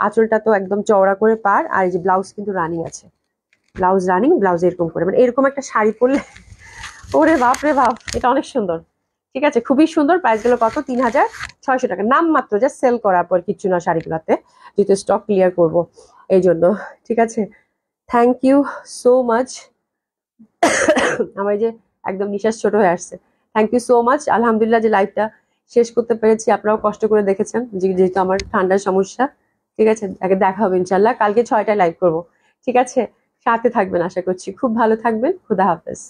আঁচলটা তো একদম চওড়া করে পার। আর এই যে ব্লাউজ কিন্তু রানিং আছে, ব্লাউজ রানিং, ব্লাউজ এরকম করে, মানে এরকম একটা শাড়ি পরলে ওরে বাপ রে বাপ, এটা অনেক সুন্দর, ঠিক আছে, খুবই সুন্দর। প্রাইস গুলো কত? 3600 টাকা, নাম মাত্র, জাস্ট সেল করার পর, কিচ্ছু না শাড়িগুলোতে, যেহেতু স্টক ক্লিয়ার করব এই জন্য, ঠিক আছে। Thank you so much. আমার এই যে একদম নিঃশ্বাস ছোট হয়ে আসছে। Thank you so much. আলহামদুলিল্লাহ যে লাইভটা শেষ করতে পেরেছি, আপনারাও কষ্ট করে দেখেছেন, যেহেতু আমার ঠান্ডার সমস্যা, ঠিক আছে। আগে দেখা হবে ইনশাল্লাহ, কালকে 6টায় লাইভ করব, ঠিক আছে। সাথে থাকবেন, আশা করছি খুব ভালো থাকবেন। খুদা হাফেজ।